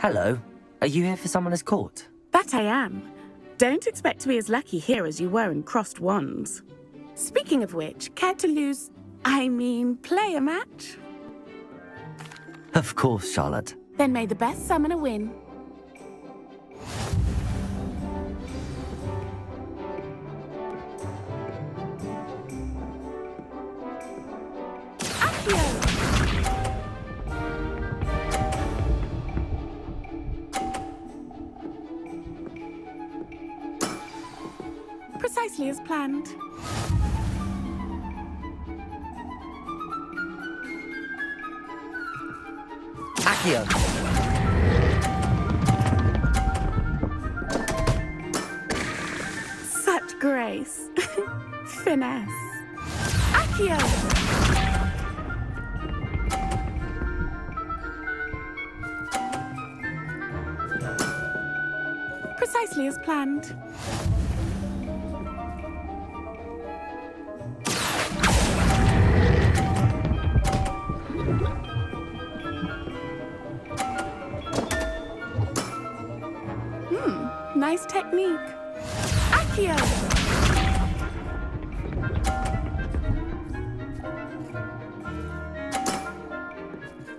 Hello. Are you here for Summoner's Court? That I am. Don't expect to be as lucky here as you were in Crossed Wands. Speaking of which, care to play a match? Of course, Charlotte. Then may the best summoner win. Precisely as planned. Accio. Such grace. Finesse. Accio. Precisely as planned. Nice technique. Accio!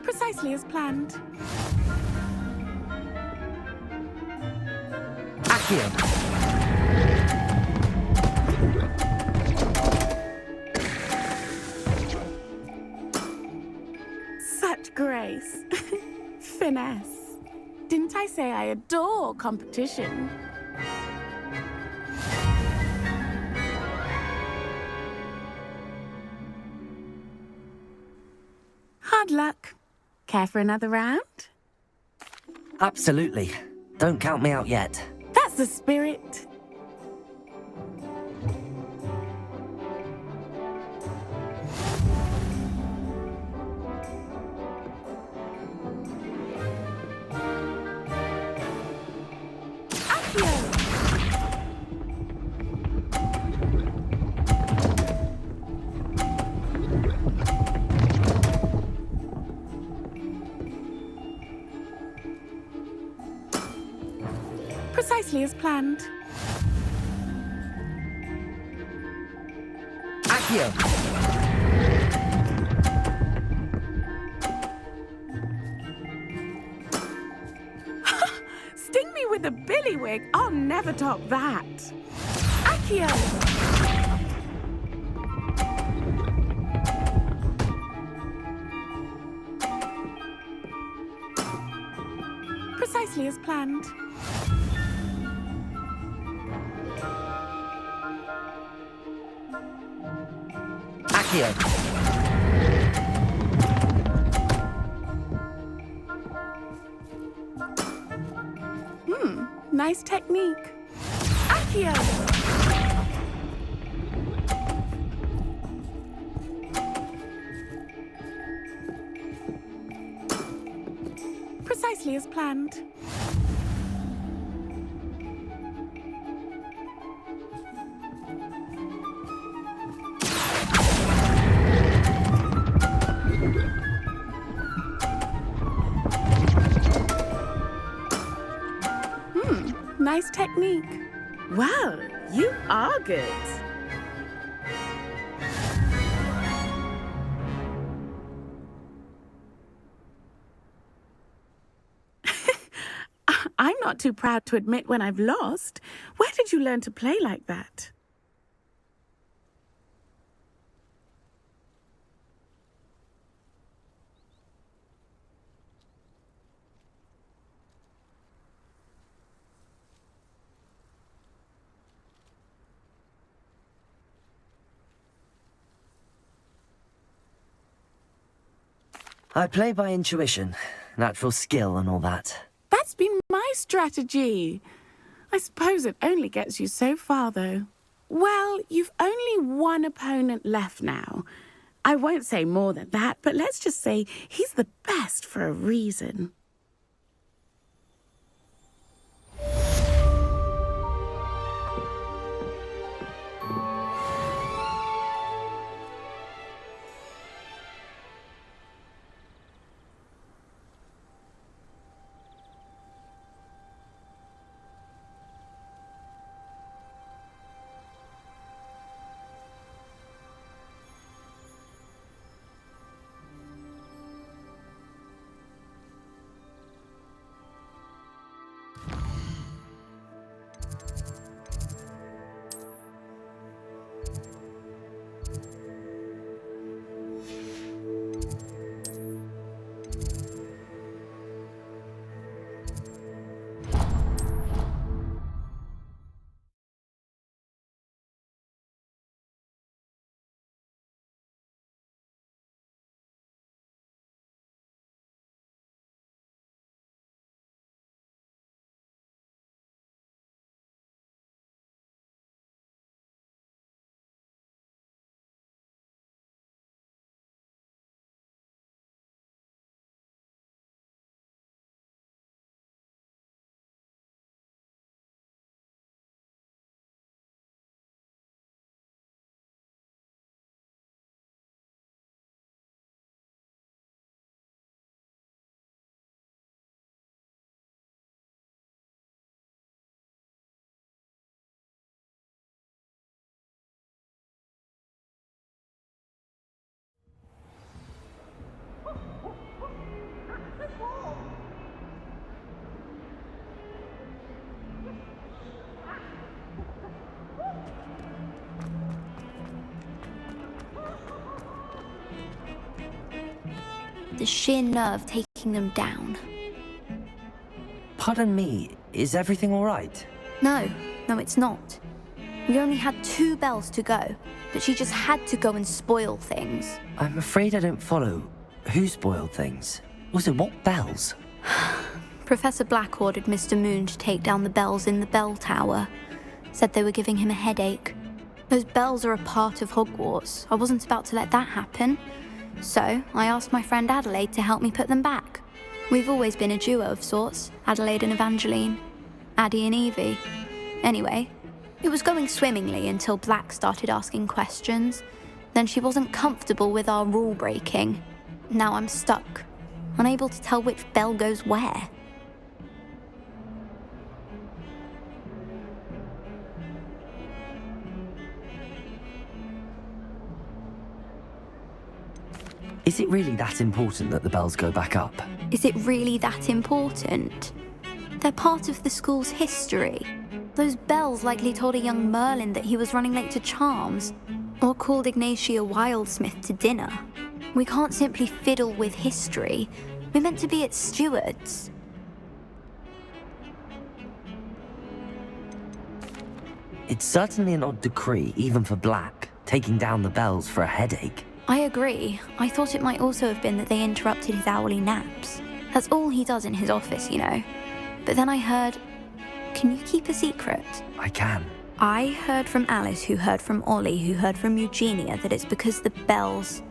Precisely as planned. Accio. Such grace. Finesse. Didn't I say I adore competition? Hard luck. Care for another round? Absolutely. Don't count me out yet. That's the spirit. Precisely as planned. Accio. Sting me with a billywig. I'll never top that. Accio. Precisely as planned. Accio. Nice technique. Accio. Precisely as planned. Nice technique. Well, you are good. I'm not too proud to admit when I've lost. Where did you learn to play like that? I play by intuition, natural skill and all that. That's been my strategy. I suppose it only gets you so far, though. Well, you've only one opponent left now. I won't say more than that, but let's just say he's the best for a reason. The sheer nerve taking them down. Pardon me, is everything all right? No, it's not. We only had 2 bells to go, but she just had to go and spoil things. I'm afraid I don't follow. Who spoiled things? Also, what bells? Professor Black ordered Mr. Moon to take down the bells in the bell tower. Said they were giving him a headache. Those bells are a part of Hogwarts. I wasn't about to let that happen. So I asked my friend Adelaide to help me put them back. We've always been a duo of sorts, Adelaide and Evangeline. Addie and Evie. Anyway, it was going swimmingly until Black started asking questions. Then she wasn't comfortable with our rule breaking. Now I'm stuck, unable to tell which bell goes where. Is it really that important that the bells go back up? Is it really that important? They're part of the school's history. Those bells likely told a young Merlin that he was running late to Charms, or called Ignatia Wildsmith to dinner. We can't simply fiddle with history. We're meant to be its stewards. It's certainly an odd decree, even for Black, taking down the bells for a headache. I agree. I thought it might also have been that they interrupted his hourly naps. That's all he does in his office, you know. But then I heard... Can you keep a secret? I can. I heard from Alice, who heard from Ollie, who heard from Eugenia, that it's because the bells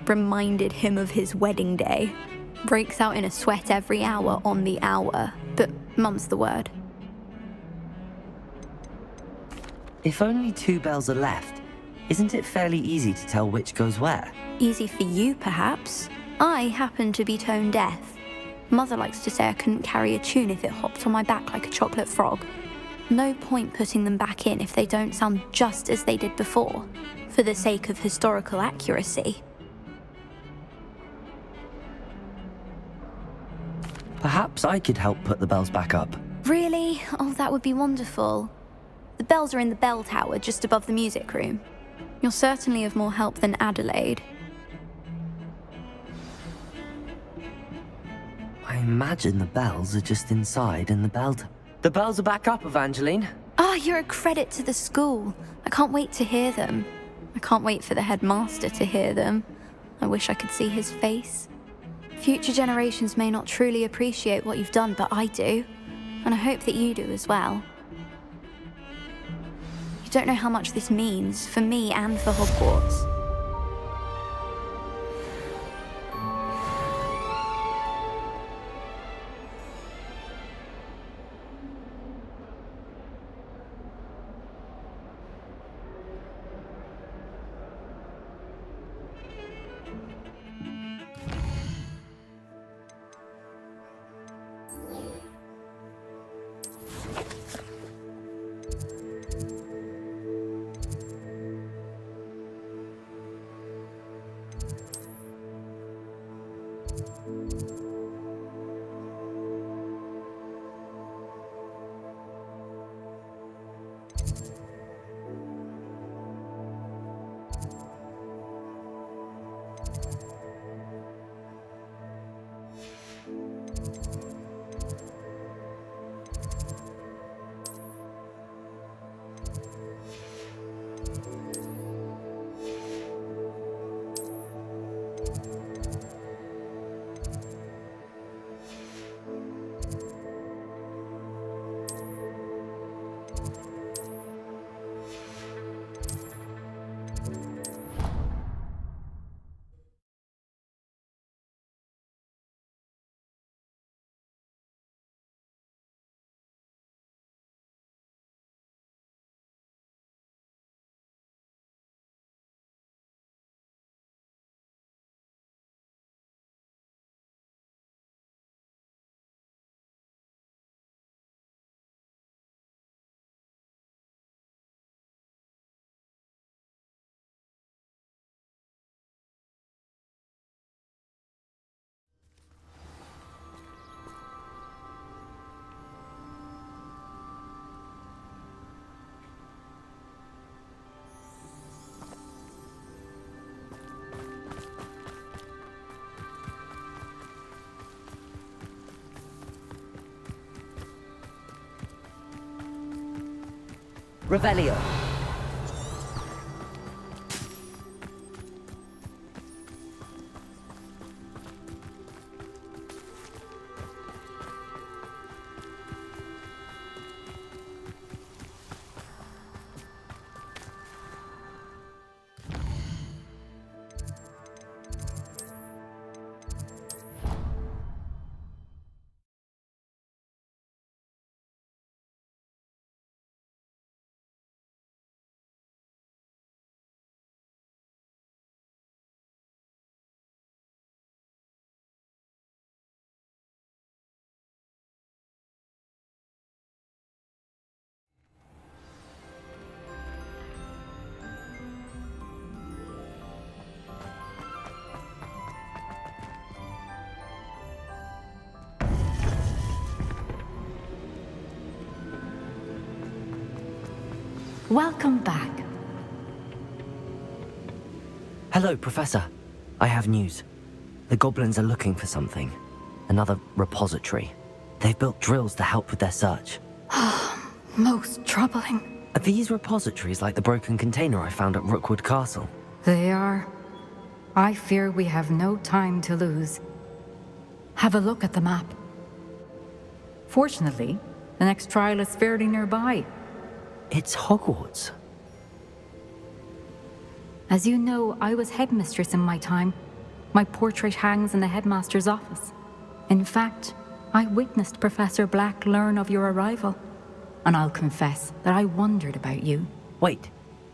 reminded him of his wedding day. Breaks out in a sweat every hour on the hour. But mum's the word. If only 2 bells are left, isn't it fairly easy to tell which goes where? Easy for you, perhaps. I happen to be tone deaf. Mother likes to say I couldn't carry a tune if it hopped on my back like a chocolate frog. No point putting them back in if they don't sound just as they did before, for the sake of historical accuracy. Perhaps I could help put the bells back up. Really? Oh, that would be wonderful. The bells are in the bell tower just above the music room. You're certainly of more help than Adelaide. I imagine the bells are just inside in the belt. The bells are back up, Evangeline. Ah, you're a credit to the school. I can't wait to hear them. I can't wait for the headmaster to hear them. I wish I could see his face. Future generations may not truly appreciate what you've done, but I do. And I hope that you do as well. You don't know how much this means, for me and for Hogwarts. Revelio. Welcome back. Hello, Professor. I have news. The goblins are looking for something. Another repository. They've built drills to help with their search. Most troubling. Are these repositories like the broken container I found at Rookwood Castle? They are. I fear we have no time to lose. Have a look at the map. Fortunately, the next trial is fairly nearby. It's Hogwarts. As you know, I was headmistress in my time. My portrait hangs in the headmaster's office. In fact, I witnessed Professor Black learn of your arrival. And I'll confess that I wondered about you. Wait,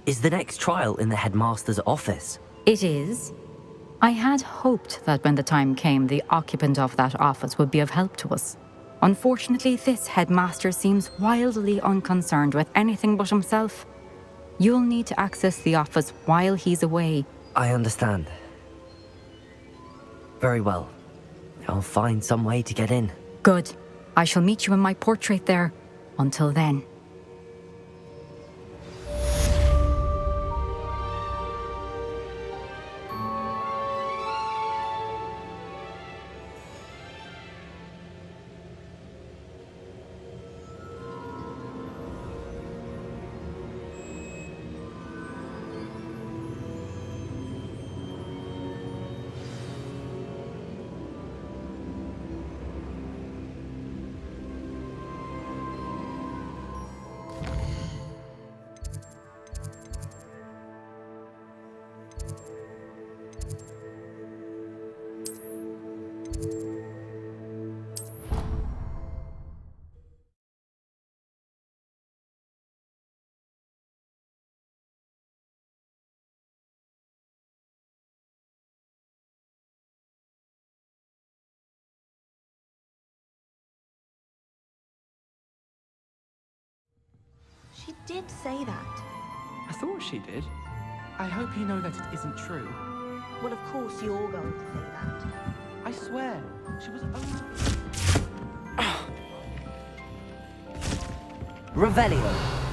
is the next trial in the headmaster's office? It is. I had hoped that when the time came, the occupant of that office would be of help to us. Unfortunately, this headmaster seems wildly unconcerned with anything but himself. You'll need to access the office while he's away. I understand. Very well. I'll find some way to get in. Good. I shall meet you in my portrait there. Until then. She did say that. I thought she did. I hope you know that it isn't true. Well, of course you're going to say that. I swear, she was only... Revelio.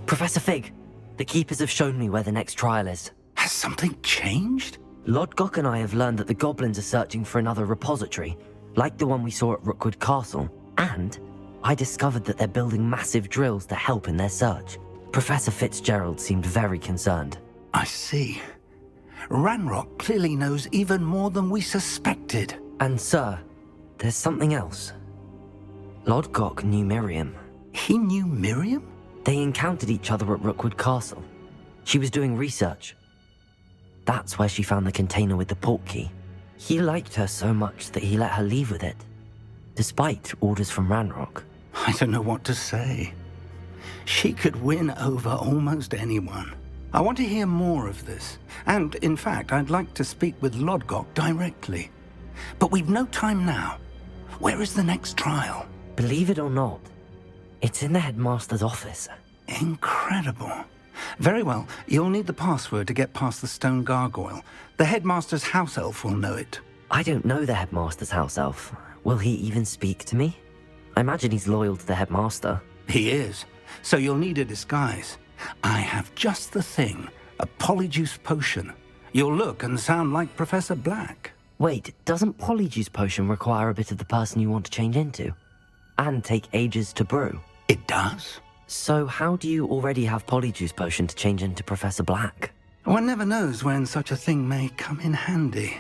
Professor Fig, the Keepers have shown me where the next trial is. Has something changed? Lodgok and I have learned that the goblins are searching for another repository, like the one we saw at Rookwood Castle. And I discovered that they're building massive drills to help in their search. Professor Fitzgerald seemed very concerned. I see. Ranrock clearly knows even more than we suspected. And sir, there's something else. Lodgok knew Miriam. He knew Miriam? They encountered each other at Rookwood Castle. She was doing research. That's where she found the container with the portkey. He liked her so much that he let her leave with it, despite orders from Ranrock. I don't know what to say. She could win over almost anyone. I want to hear more of this. And, in fact, I'd like to speak with Lodgok directly. But we've no time now. Where is the next trial? Believe it or not, it's in the headmaster's office. Incredible. Very well, you'll need the password to get past the stone gargoyle. The headmaster's house elf will know it. I don't know the headmaster's house elf. Will he even speak to me? I imagine he's loyal to the headmaster. He is. So you'll need a disguise. I have just the thing. A polyjuice potion. You'll look and sound like Professor Black. Wait, doesn't Polyjuice Potion require a bit of the person you want to change into? And take ages to brew? It does. So how do you already have Polyjuice Potion to change into Professor Black? One never knows when such a thing may come in handy.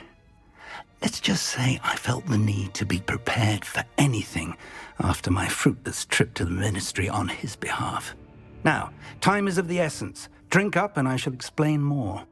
Let's just say I felt the need to be prepared for anything after my fruitless trip to the Ministry on his behalf. Now, time is of the essence. Drink up and I shall explain more.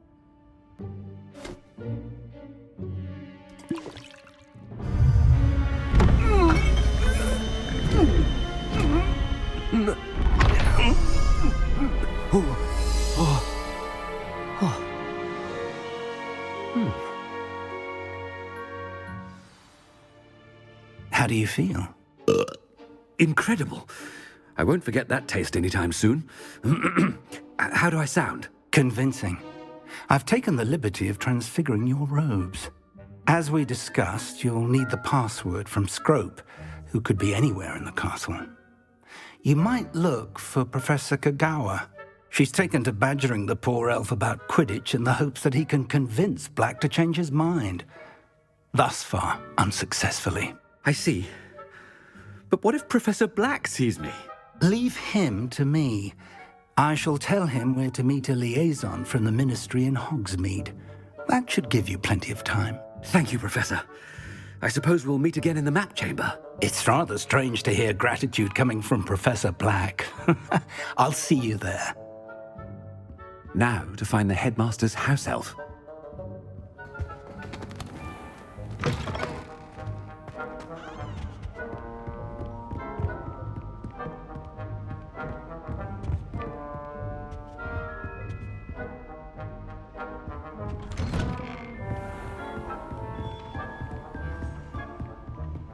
How do you feel? Incredible. I won't forget that taste anytime soon. How do I sound? Convincing. I've taken the liberty of transfiguring your robes. As we discussed, you'll need the password from Scrope, who could be anywhere in the castle. You might look for Professor Kagawa. She's taken to badgering the poor elf about Quidditch in the hopes that he can convince Black to change his mind. Thus far, unsuccessfully. I see. But what if Professor Black sees me? Leave him to me. I shall tell him where to meet a liaison from the Ministry in Hogsmeade. That should give you plenty of time. Thank you, Professor. I suppose we'll meet again in the map chamber. It's rather strange to hear gratitude coming from Professor Black. I'll see you there. Now to find the headmaster's house elf.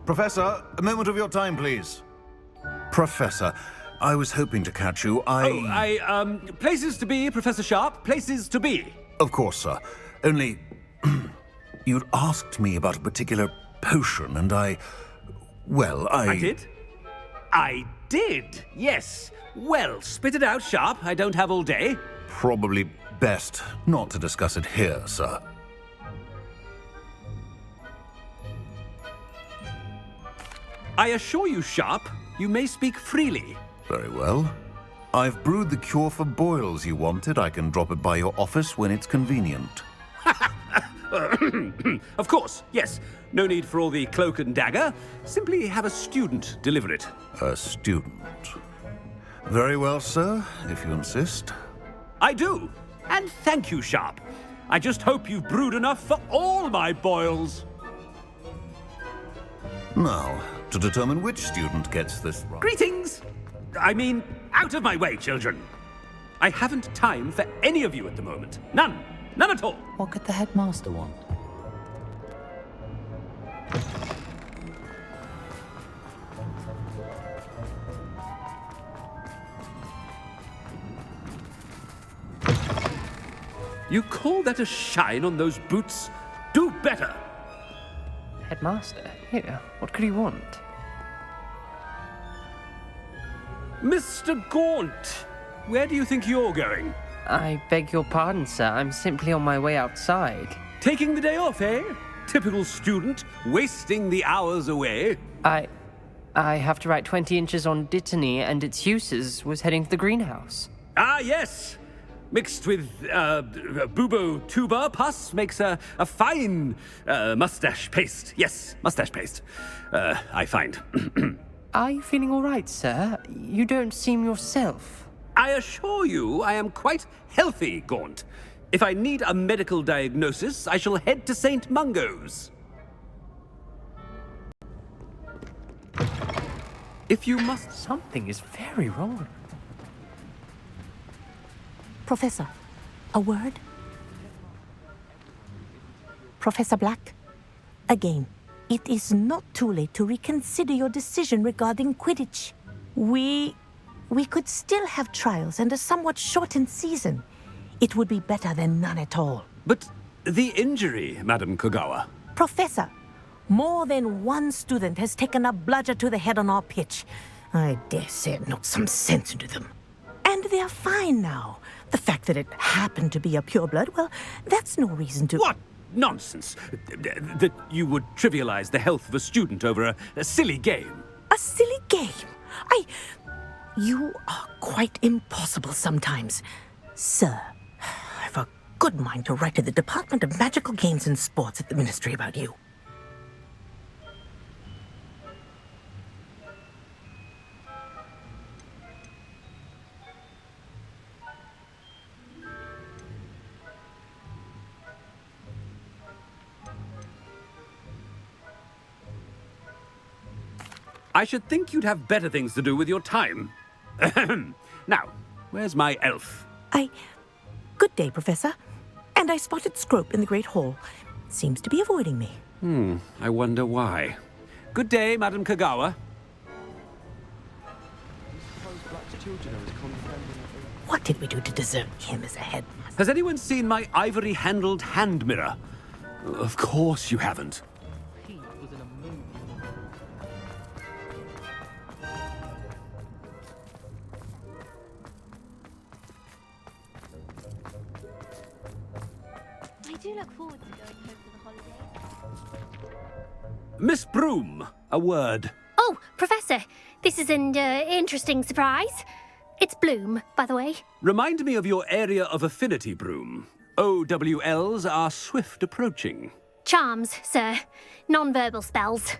Professor, a moment of your time, please. Professor, I was hoping to catch you. Places to be, Professor Sharp, places to be. Of course, sir. Only, you'd asked me about a particular potion, and I did? I did, yes. Well, spit it out, Sharp. I don't have all day. Probably best not to discuss it here, sir. I assure you, Sharp, you may speak freely. Very well. I've brewed the cure for boils you wanted. I can drop it by your office when it's convenient. Of course, yes. No need for all the cloak and dagger. Simply have a student deliver it. A student. Very well, sir, if you insist. I do. And thank you, Sharp. I just hope you've brewed enough for all my boils. Now, to determine which student gets this right. Greetings! I mean, out of my way, children. I haven't time for any of you at the moment. None. None at all. What could the headmaster want? You call that a shine on those boots? Do better! Headmaster, here, what could he want? Mr. Gaunt, where do you think you're going? I beg your pardon, sir. I'm simply on my way outside. Taking the day off, eh? Typical student, wasting the hours away. I have to write 20 inches on Dittany and its uses. Was heading to the greenhouse. Ah, yes. Mixed with bubo tuber pus makes a fine mustache paste. Yes, mustache paste. I find. Are you feeling all right, sir? You don't seem yourself. I assure you I am quite healthy, Gaunt. If I need a medical diagnosis, I shall head to St. Mungo's. If you must... Something is very wrong. Professor, a word? Professor Black? Again, It is not too late to reconsider your decision regarding Quidditch. We could still have trials and a somewhat shortened season. It would be better than none at all. But the injury, Madam Kogawa. Professor, more than one student has taken a bludger to the head on our pitch. I dare say it knocked some sense into them. And they're fine now. The fact that it happened to be a pureblood, well, that's no reason to... What nonsense! That you would trivialize the health of a student over a silly game. A silly game? You are quite impossible sometimes. Sir, I've a good mind to write to the Department of Magical Games and Sports at the Ministry about you. I should think you'd have better things to do with your time. Now, where's my elf? Good day, Professor. And I spotted Scrope in the Great Hall. Seems to be avoiding me. I wonder why. Good day, Madam Kogawa. What did we do to deserve him as a headmaster? Has anyone seen my ivory-handled hand mirror? Of course you haven't. I do look forward to going home for the holidays. Miss Broom, a word. Oh, Professor, this is an interesting surprise. It's Bloom, by the way. Remind me of your area of affinity, Broom. OWLs are swift approaching. Charms, sir. Non-verbal spells.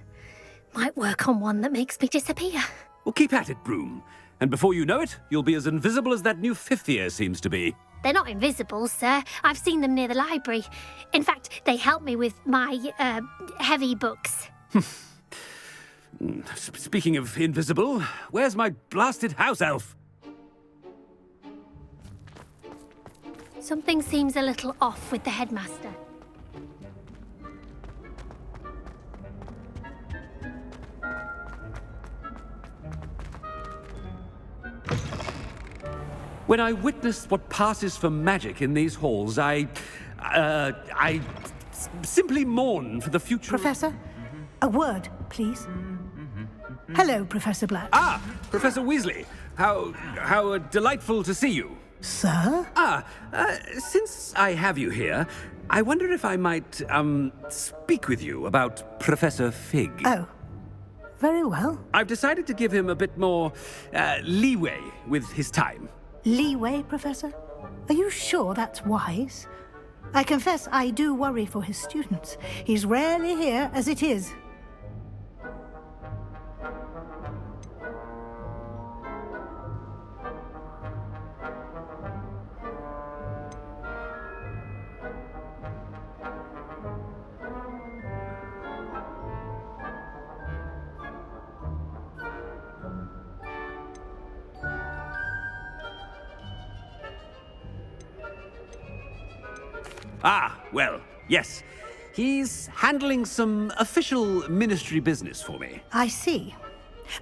Might work on one that makes me disappear. Well, keep at it, Broom. And before you know it, you'll be as invisible as that new fifth year seems to be. They're not invisible, sir. I've seen them near the library. In fact, they help me with my, heavy books. Speaking of invisible, where's my blasted house elf? Something seems a little off with the headmaster. When I witness what passes for magic in these halls, I simply mourn for the future. Professor, a word, please. Hello, Professor Black. Ah, Professor Weasley. How delightful to see you. Sir? Since I have you here, I wonder if I might, speak with you about Professor Fig. Oh, very well. I've decided to give him a bit more, leeway with his time. Leeway, Professor? Are you sure that's wise? I confess I do worry for his students. He's rarely here as it is. Ah, well, yes. He's handling some official ministry business for me. I see.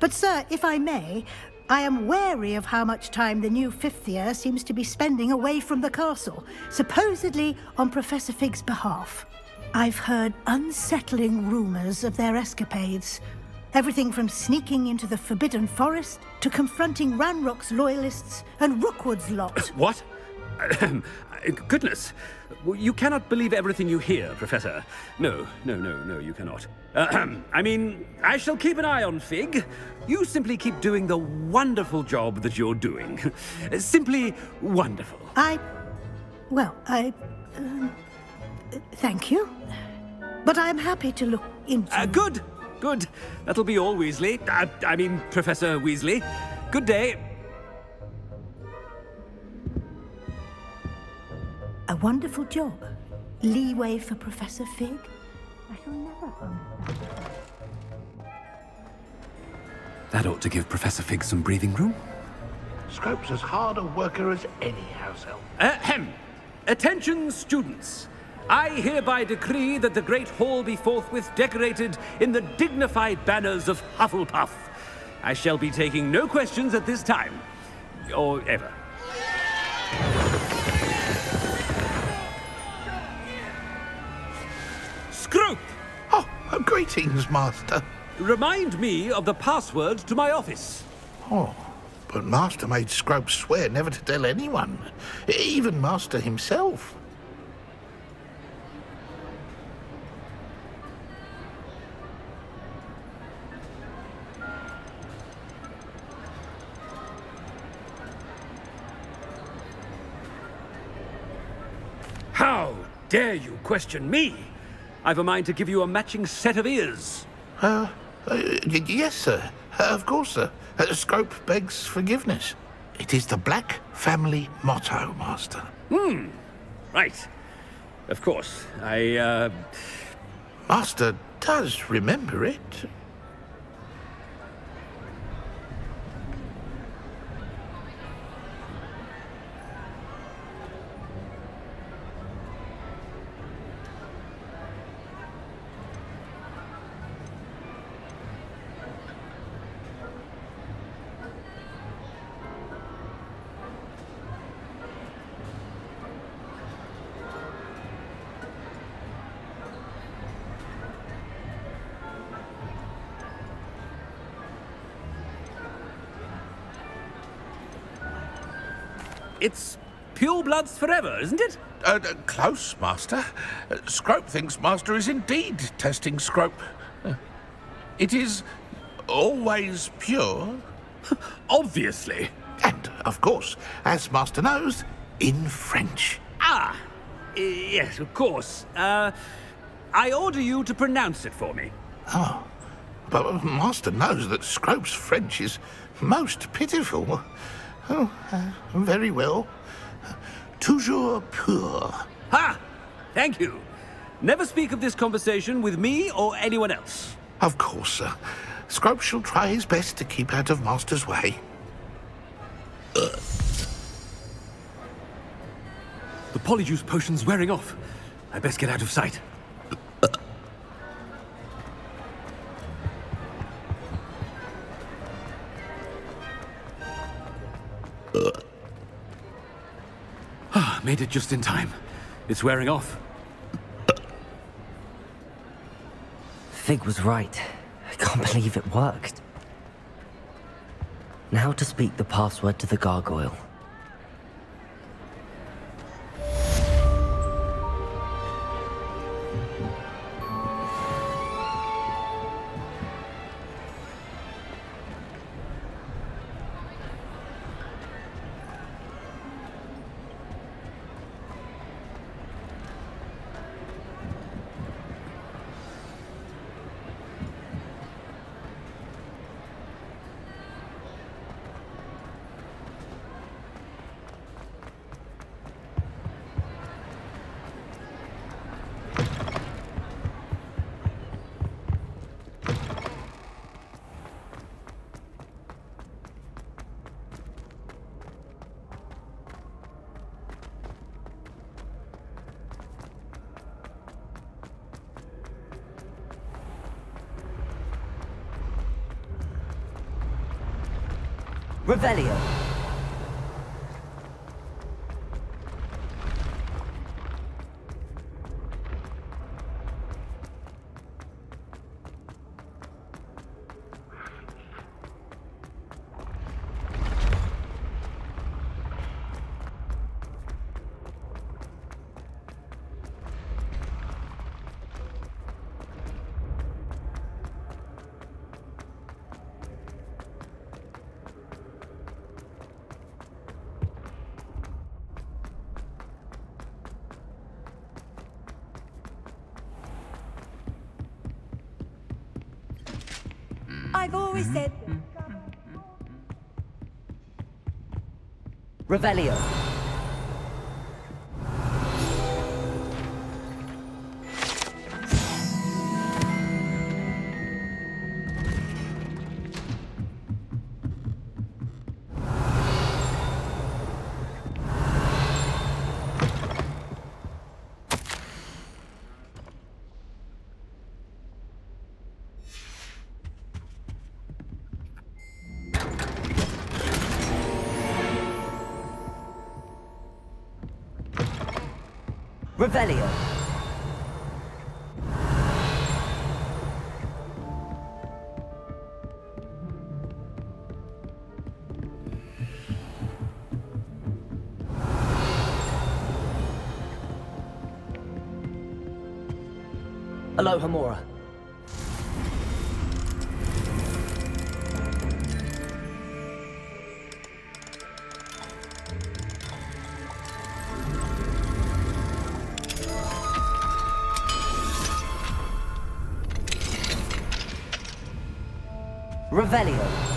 But, sir, if I may, I am wary of how much time the new fifth year seems to be spending away from the castle, supposedly on Professor Fig's behalf. I've heard unsettling rumors of their escapades. Everything from sneaking into the Forbidden Forest to confronting Ranrock's loyalists and Rookwood's lot. What? Goodness. You cannot believe everything you hear, Professor. No, you cannot. I mean, I shall keep an eye on Fig. You simply keep doing the wonderful job that you're doing. Simply wonderful. Thank you. But I'm happy to look into... Good. That'll be all, Weasley. I mean, Professor Weasley. Good day. A wonderful job. Leeway for Professor Fig? I shall never understand. That ought to give Professor Fig some breathing room. Scrope's as hard a worker as any house elf. Attention, students. I hereby decree that the Great Hall be forthwith decorated in the dignified banners of Hufflepuff. I shall be taking no questions at this time. Or ever. Scrope! Oh, greetings, Master. Remind me of the password to my office. Oh, but Master made Scrope swear never to tell anyone, even Master himself. How dare you question me? I've a mind to give you a matching set of ears. Yes, sir. Of course, sir. Scrope begs forgiveness. It is the Black family motto, Master. Right. Of course. Master does remember it. It's pure bloods forever, isn't it? Close, Master. Scrope thinks Master is indeed testing Scrope. It is always pure. Obviously. And, of course, as Master knows, in French. Yes, of course. I order you to pronounce it for me. Oh, but Master knows that Scrope's French is most pitiful. Oh, very well. Toujours pur. Ha! Thank you. Never speak of this conversation with me or anyone else. Of course, sir. Scrope shall try his best to keep out of Master's way. The polyjuice potion's wearing off. I best get out of sight. Made it just in time. It's wearing off. Fig was right. I can't believe it worked. Now to speak the password to the gargoyle. Revelio. I've always said... Revelio. Revelio. Aloha Mora. Revelio.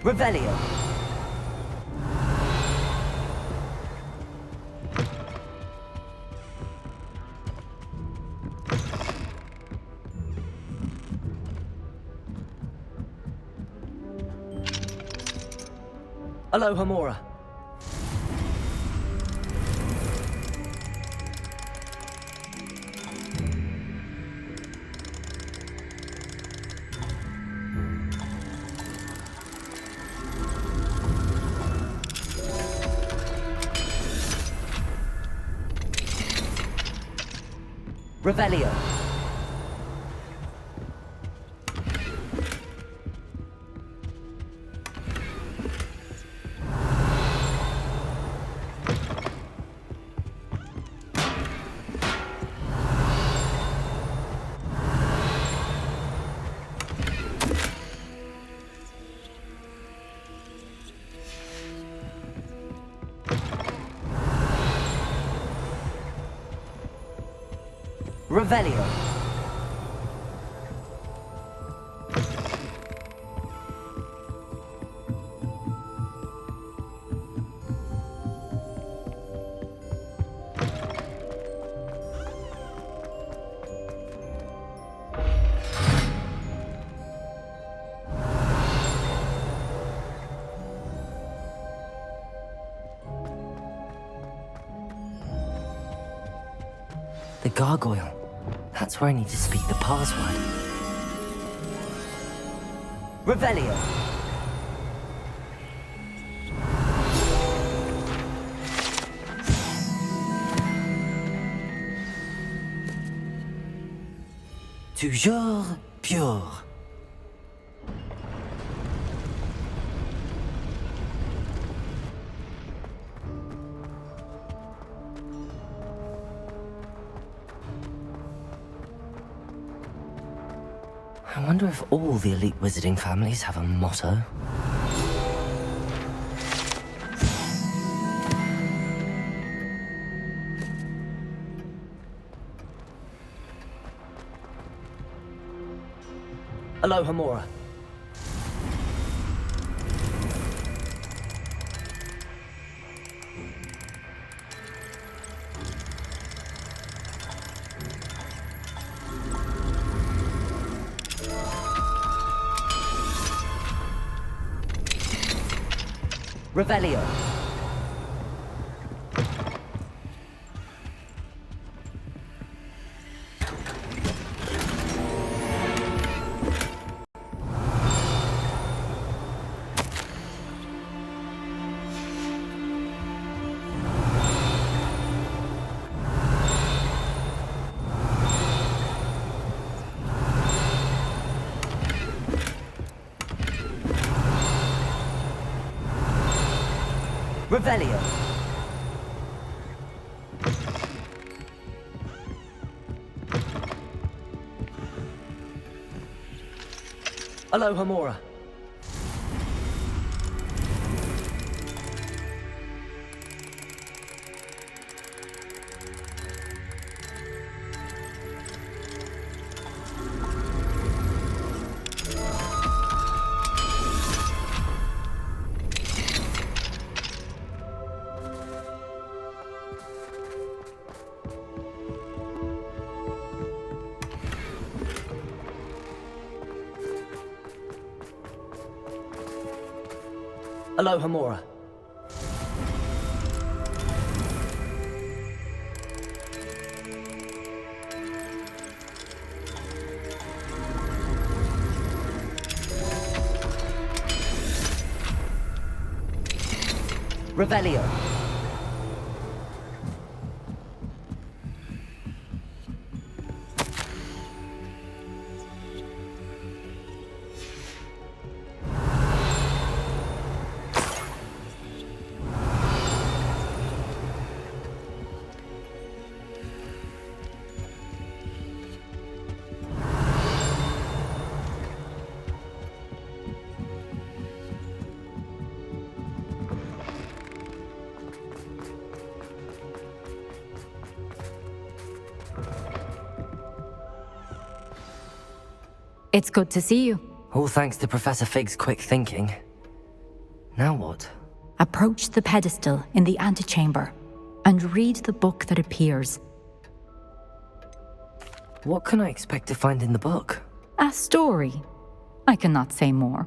Revelio. Aloha Mora. Revelio. Revelio. The gargoyle. That's where I need to speak the password. Revelio. Toujours pure. I wonder if all the elite wizarding families have a motto. Aloha Mora. Revelio. Revelio. Aloha Mora. Aloha Mora. Revelio. It's good to see you. All thanks to Professor Fig's quick thinking. Now what? Approach the pedestal in the antechamber and read the book that appears. What can I expect to find in the book? A story. I cannot say more.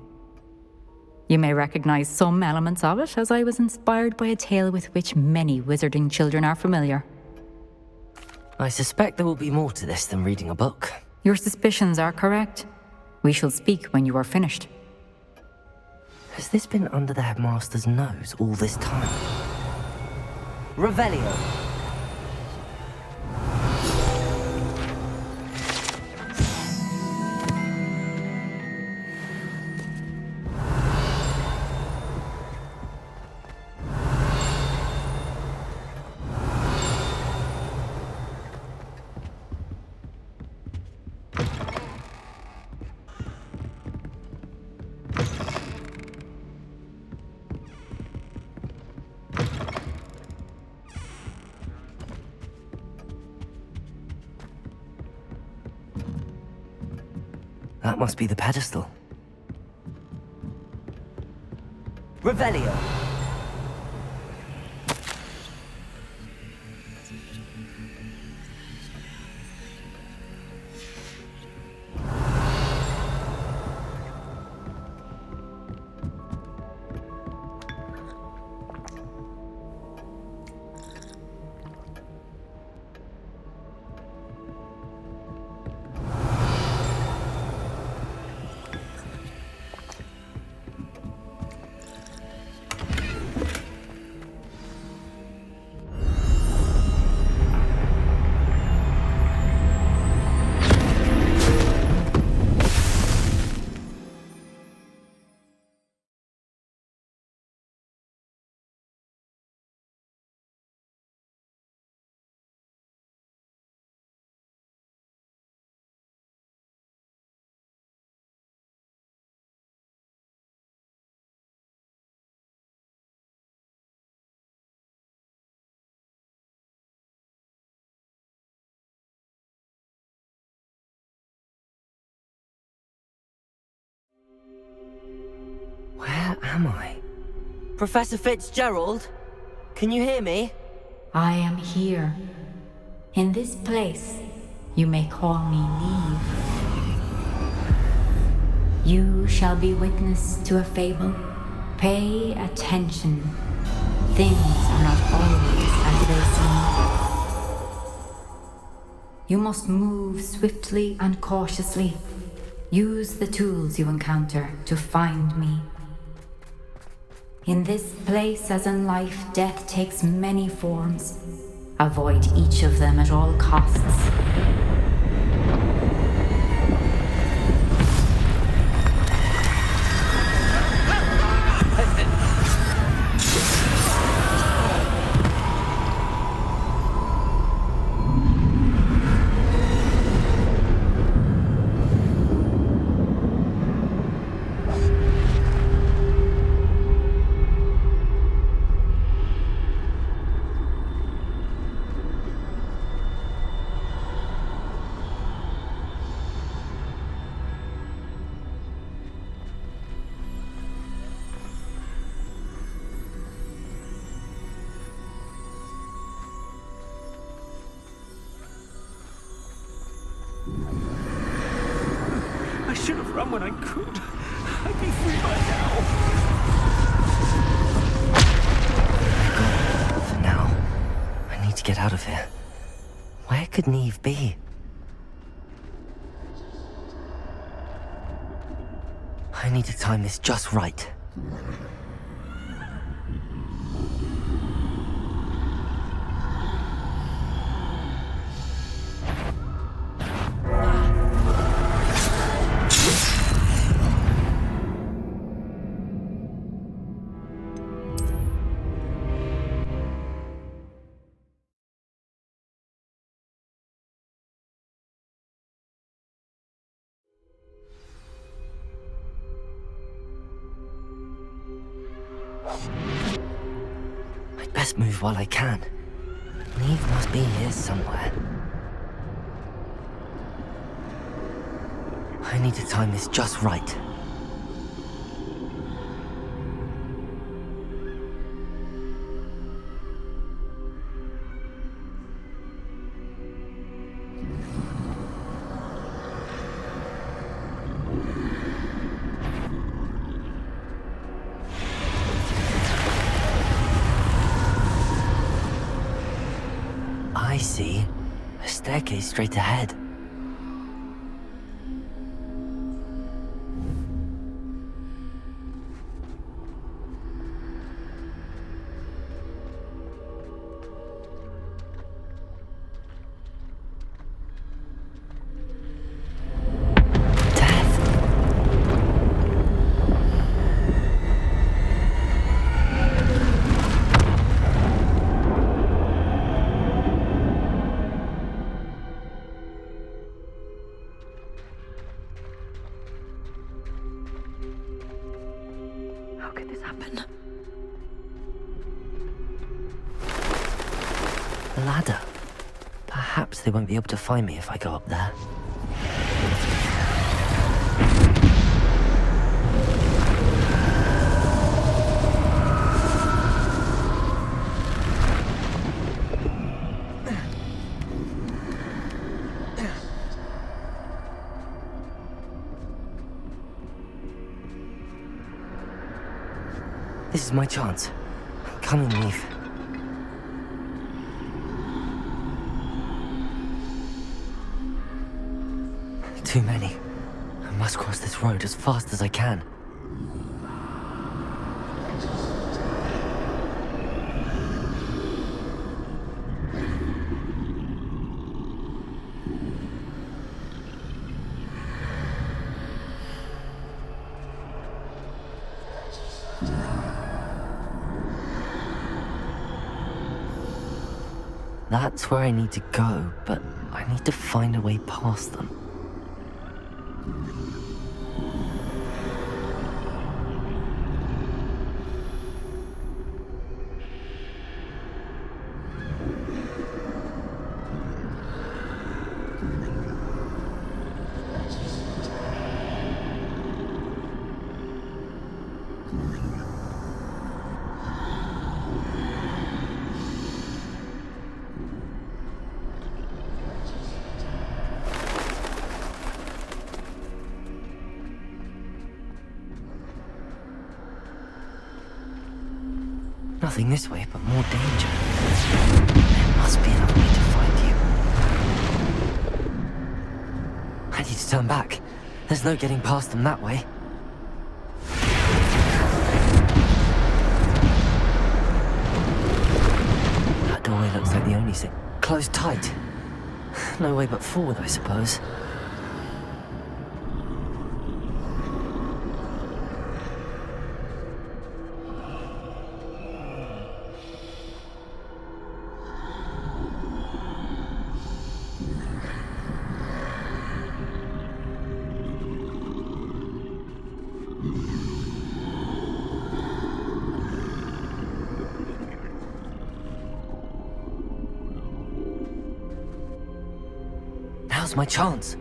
You may recognize some elements of it, as I was inspired by a tale with which many wizarding children are familiar. I suspect there will be more to this than reading a book. Your suspicions are correct. We shall speak when you are finished. Has this been under the headmaster's nose all this time? Revelio. That must be the pedestal. Revelio. Where am I? Professor Fitzgerald? Can you hear me? I am here. In this place, you may call me Neve. You shall be witness to a fable. Pay attention. Things are not always as they seem. You must move swiftly and cautiously. Use the tools you encounter to find me. In this place, as in life, death takes many forms. Avoid each of them at all costs. I should have run when I could. I'd be free by now. out of here. Where could Neve be? I need to time this just right. I'd best move while I can. Neve must be here somewhere. I need to time this just right. I see. A staircase straight ahead. How could this happen? A ladder. Perhaps they won't be able to find me if I go up there. This is my chance. Come and leave. Too many. I must cross this road as fast as I can. That's where I need to go, but I need to find a way past them. Nothing this way, but more danger. There must be another way to find you. I need to turn back. There's no getting past them that way. That doorway looks like the only thing. Closed tight. No way but forward, I suppose. Now's my chance.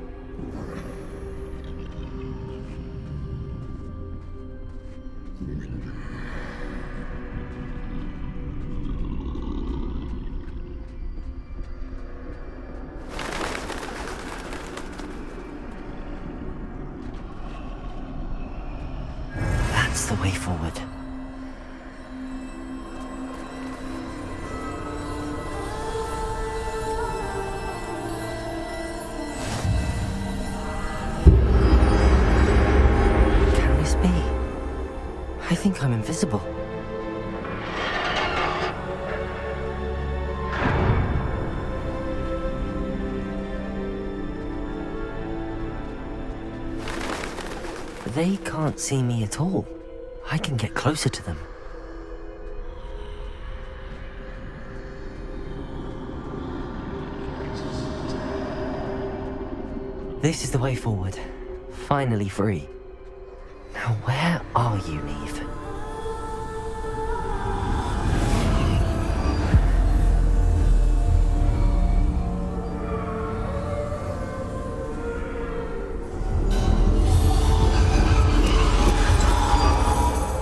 That's the way forward. I think I'm invisible. They can't see me at all. I can get closer to them. This is the way forward. Finally free. Now where are you, Neve?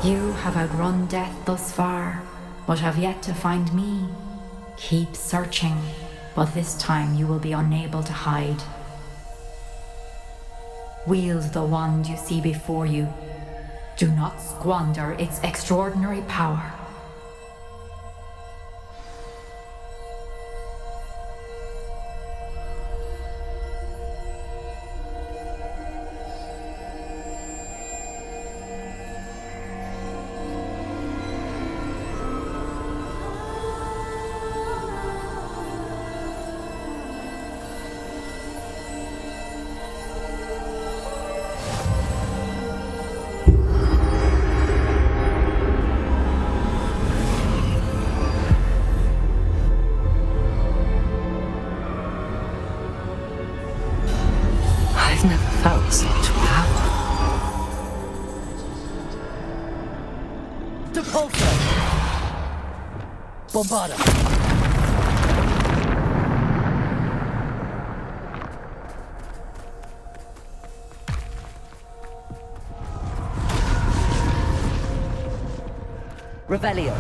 You have outrun death thus far, but have yet to find me. Keep searching, but this time you will be unable to hide. Wield the wand you see before you. Do not squander its extraordinary power. I've never felt such power. Depulso! Bombarda! Revelio.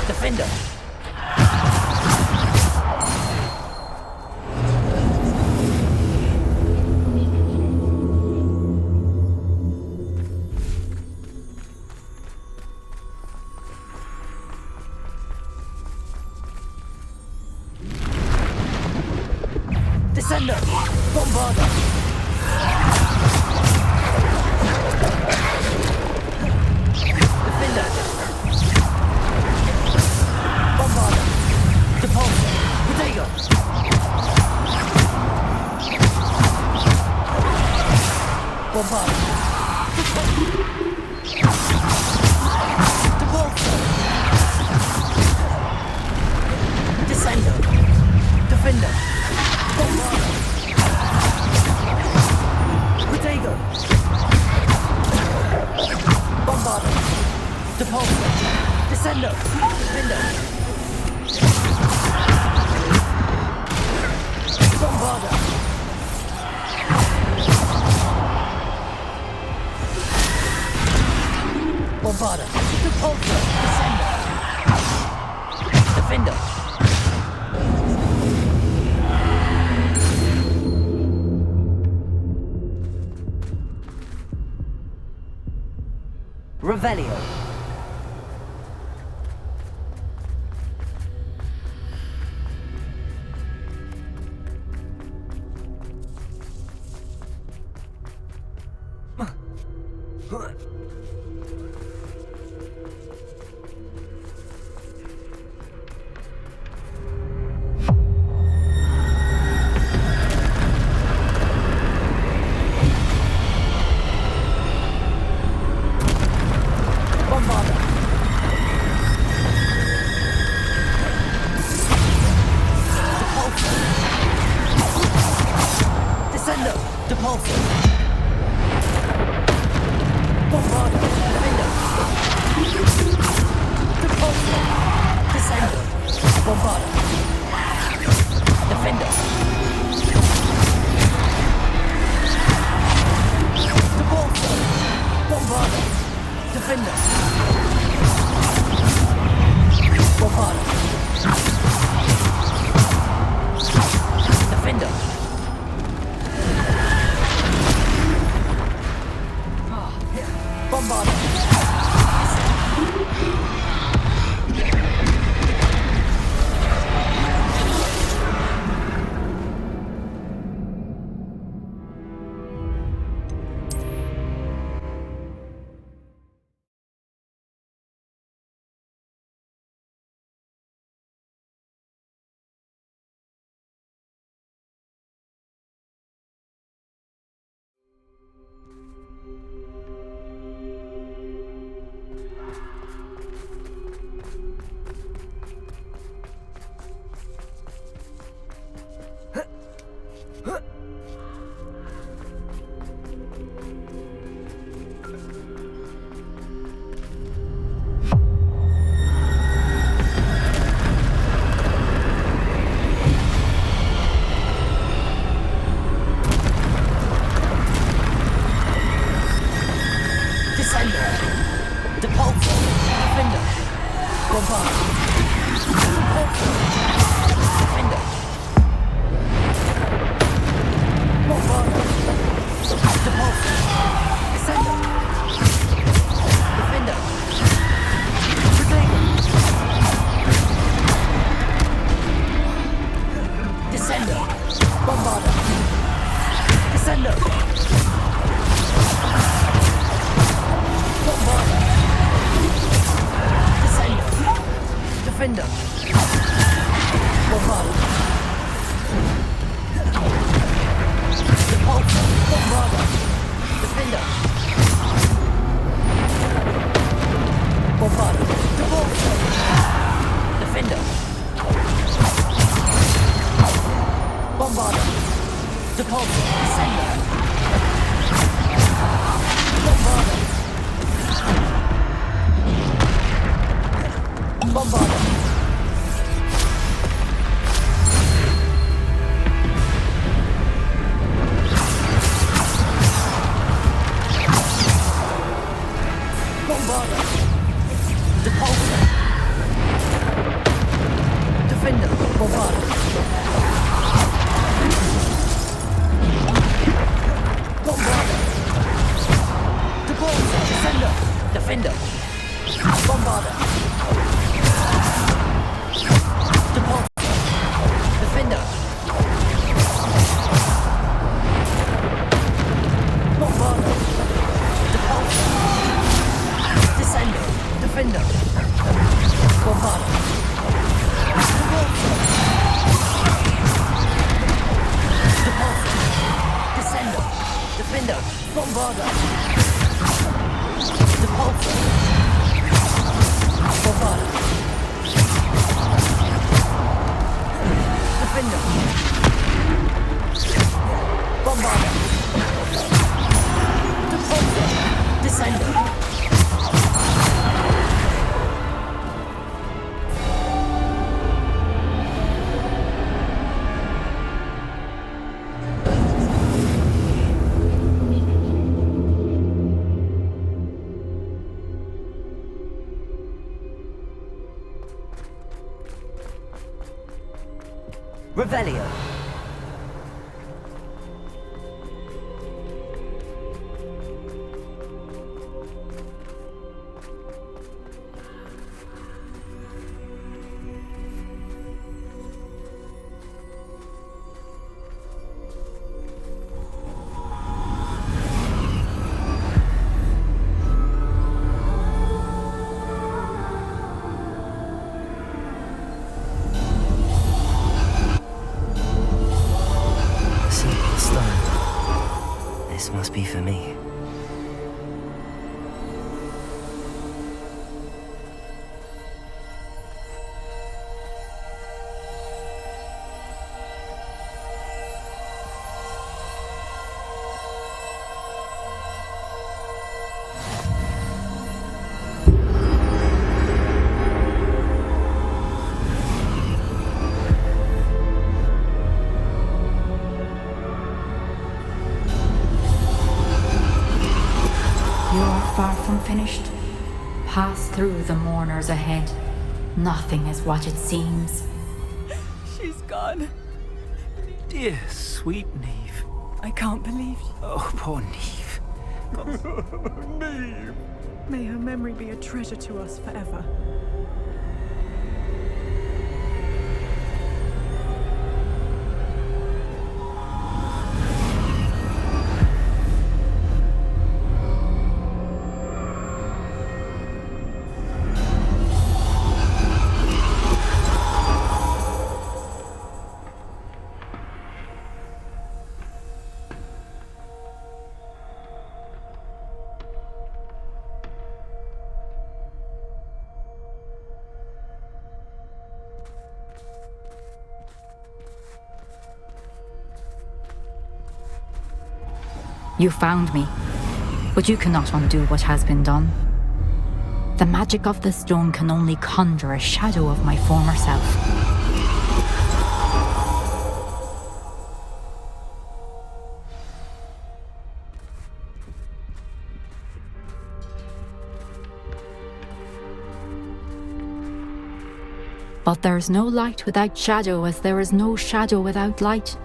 Defender. Descender. Bombarda. Defender. Bombarda. Depulso. Bodega. Bombarda. Depulso. Descender. Defender. Bombarda. Bodega. Bombarda. Depulso. Descender. Defender. Bombarda. Bombarda. Depulso. Descender. Defender. Revelio. Defender! Bombarda! Descendo! Bombarda! Descendo! Defender! Bombarda! Repulsor! Bombarda! Defender! Bombarda! Repulsor! Defender! Bombarda! Repulsor! Descender! Bombarda! Bombarda! Bombarda! Repulsor! Defender! Bombarda! Bombarda! Repulsor! Descender! Defender! Bombarda! Repulsor! Defender! Bombarda! Repulsor! Descender! Defender! Bombarda! Repulsor! Descender! Defender! Bombarda! Repulsor! Bombarda! Defender! Bombarda! Repulsor! Descender! Revelio. This must be for me. Far from finished. Pass through the mourners ahead. Nothing is what it seems. She's gone. Dear, sweet Neve. I can't believe you. Oh, poor Neve. Neve. May her memory be a treasure to us forever. You found me, but you cannot undo what has been done. The magic of the stone can only conjure a shadow of my former self. But there's no light without shadow, as there is no shadow without light.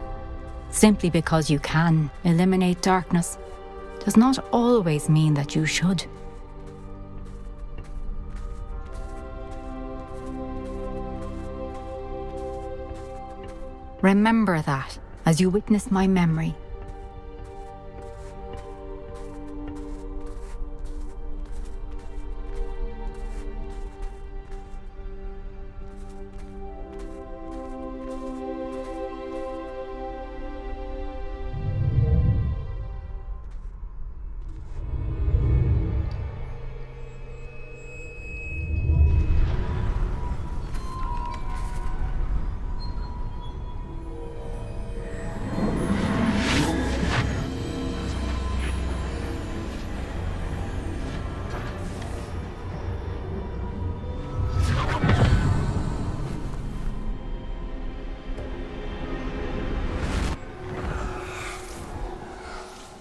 Simply because you can eliminate darkness does not always mean that you should. Remember that as you witness my memory.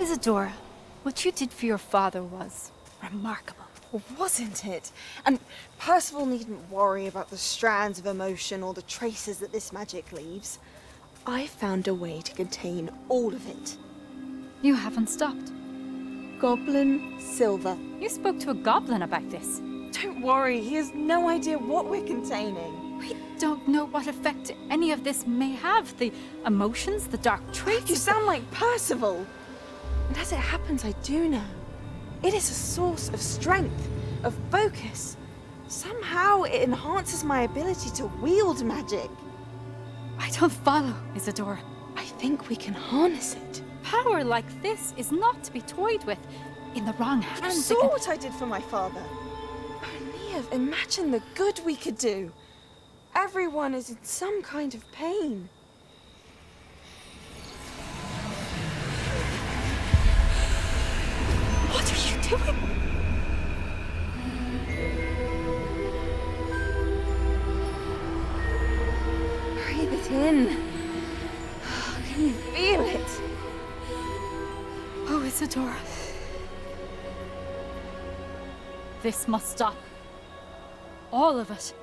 Isadora, what you did for your father was remarkable. Well, wasn't it? And Percival needn't worry about the strands of emotion or the traces that this magic leaves. I found a way to contain all of it. You haven't stopped. Goblin Silver. You spoke to a goblin about this. Don't worry, he has no idea what we're containing. We don't know what effect any of this may have. The emotions, the dark traits. You sound like Percival. And as it happens, I do know. It is a source of strength, of focus. Somehow it enhances my ability to wield magic. I don't follow, Isadora. I think we can harness it. Power like this is not to be toyed with. In the wrong hands. You saw what I did for my father. Neve, imagine the good we could do. Everyone is in some kind of pain. What are you doing? Breathe it in. Can you feel it? Oh, Isadora. This must stop. All of it.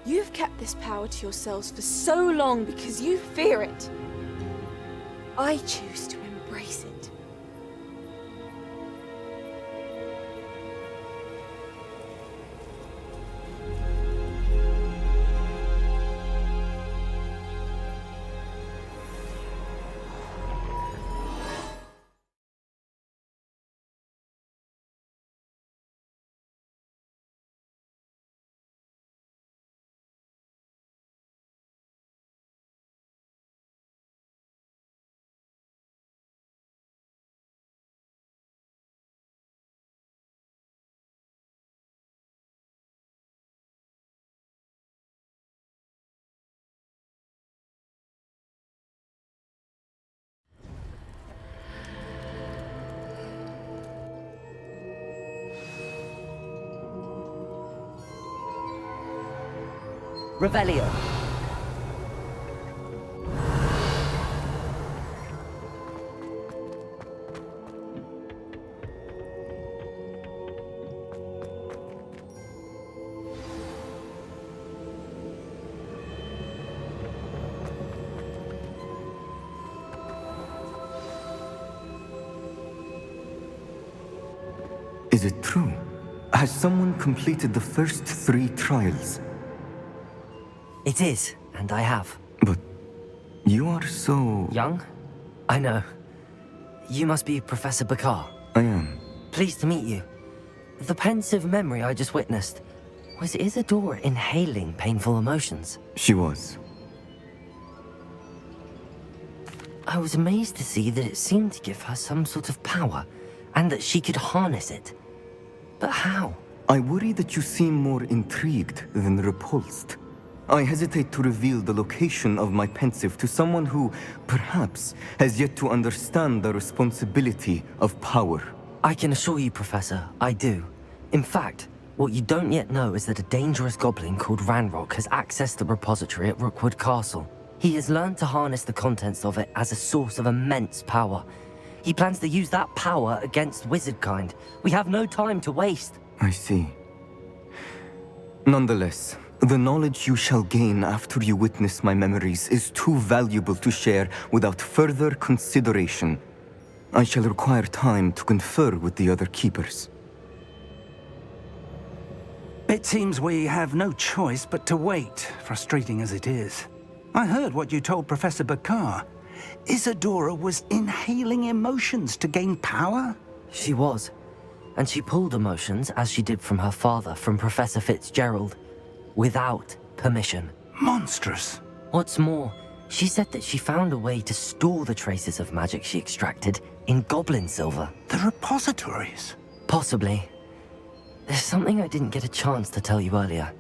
You've kept this power to yourselves for so long because you fear it. I choose to embrace it. Revelio. Is it true? Has someone completed the first 3 trials? It is, and I have. But you are so... Young? I know. You must be Professor Bakar. I am. Pleased to meet you. The pensive memory I just witnessed, was Isadora inhaling painful emotions? She was. I was amazed to see that it seemed to give her some sort of power, and that she could harness it. But how? I worry that you seem more intrigued than repulsed. I hesitate to reveal the location of my pensive to someone who, perhaps, has yet to understand the responsibility of power. I can assure you, Professor, I do. In fact, what you don't yet know is that a dangerous goblin called Ranrock has accessed the repository at Rookwood Castle. He has learned to harness the contents of it as a source of immense power. He plans to use that power against wizardkind. We have no time to waste. I see. Nonetheless, the knowledge you shall gain after you witness my memories is too valuable to share without further consideration. I shall require time to confer with the other keepers. It seems we have no choice but to wait, frustrating as it is. I heard what you told Professor Bakar. Isadora was inhaling emotions to gain power? She was. And she pulled emotions, as she did from her father, from Professor Fitzgerald, without permission. Monstrous. What's more, she said that she found a way to store the traces of magic she extracted in goblin silver. The repositories? Possibly. There's something I didn't get a chance to tell you earlier.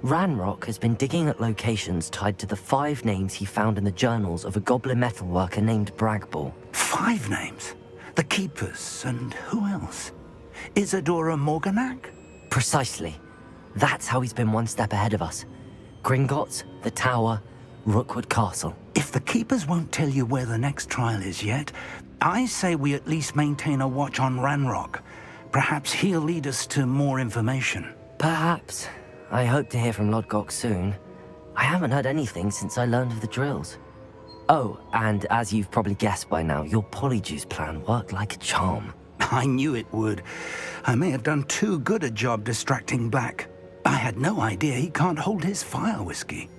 Ranrock has been digging at locations tied to the 5 names he found in the journals of a goblin metalworker named Bragball. 5 names? The Keepers, and who else? Isadora Morganac? Precisely. That's how he's been one step ahead of us. Gringotts, the Tower, Rookwood Castle. If the Keepers won't tell you where the next trial is yet, I say we at least maintain a watch on Ranrock. Perhaps he'll lead us to more information. Perhaps. I hope to hear from Lodgok soon. I haven't heard anything since I learned of the drills. Oh, and as you've probably guessed by now, your Polyjuice plan worked like a charm. I knew it would. I may have done too good a job distracting Black. I had no idea he can't hold his fire whiskey.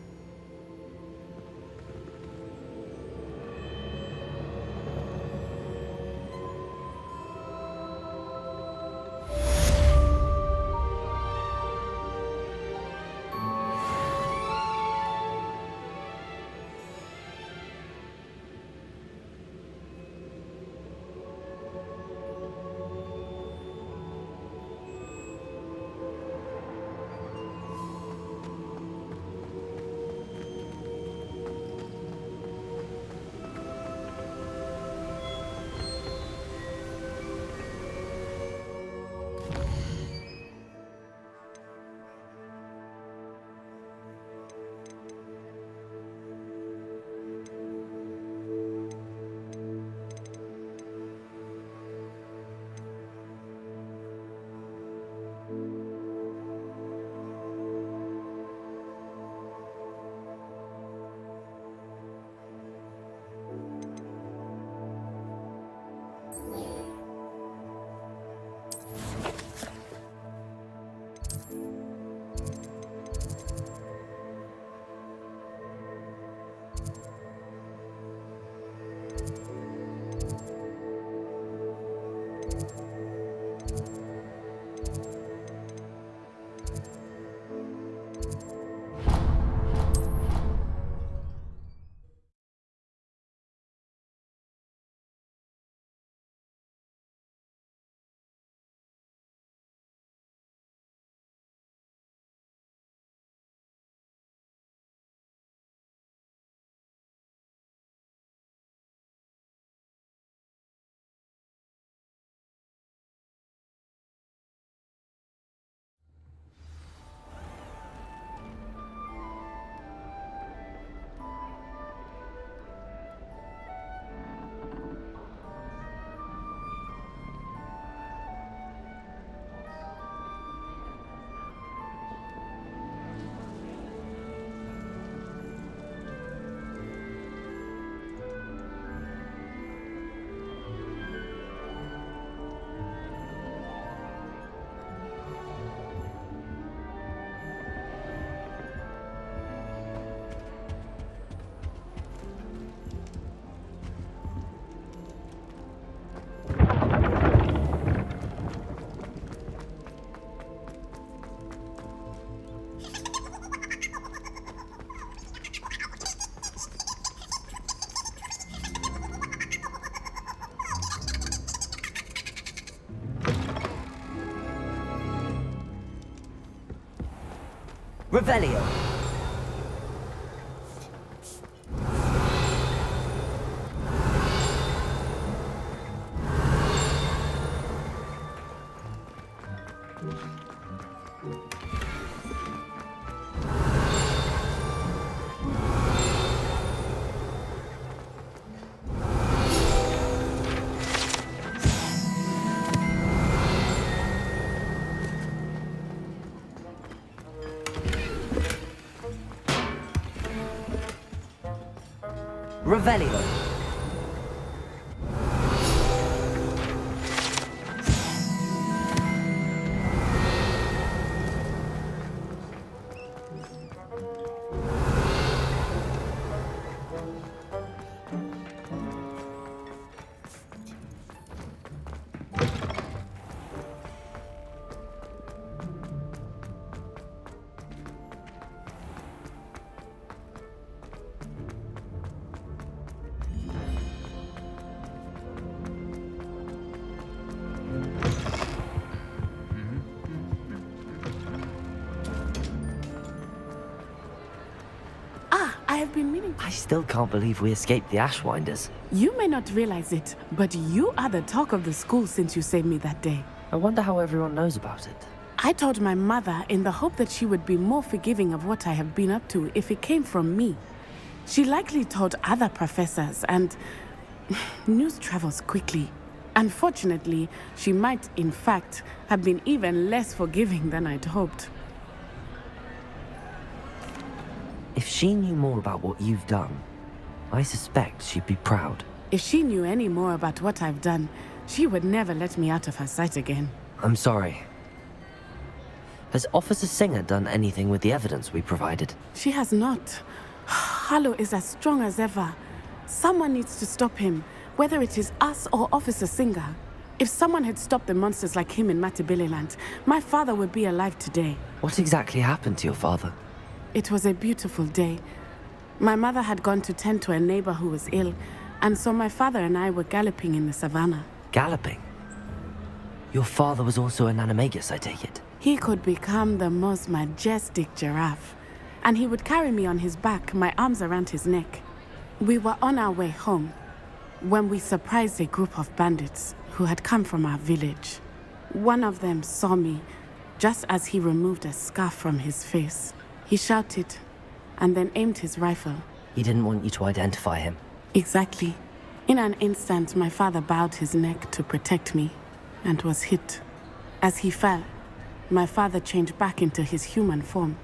Revelio. Revelio. have been meaning to... I still can't believe we escaped the Ashwinders. You may not realize it, but you are the talk of the school since you saved me that day. I wonder how everyone knows about it. I told my mother in the hope that she would be more forgiving of what I have been up to if it came from me. She likely told other professors, and news travels quickly. Unfortunately, she might, in fact, have been even less forgiving than I'd hoped. If she knew more about what you've done, I suspect she'd be proud. If she knew any more about what I've done, she would never let me out of her sight again. I'm sorry. Has Officer Singer done anything with the evidence we provided? She has not. Harlow is as strong as ever. Someone needs to stop him, whether it is us or Officer Singer. If someone had stopped the monsters like him in Matabeleland, my father would be alive today. What exactly happened to your father? It was a beautiful day. My mother had gone to tend to a neighbor who was ill, and so my father and I were galloping in the savannah. Galloping? Your father was also an animagus, I take it? He could become the most majestic giraffe, and he would carry me on his back, my arms around his neck. We were on our way home when we surprised a group of bandits who had come from our village. One of them saw me just as he removed a scarf from his face. He shouted and then aimed his rifle. He didn't want you to identify him. Exactly. In an instant, my father bowed his neck to protect me and was hit. As he fell, my father changed back into his human form.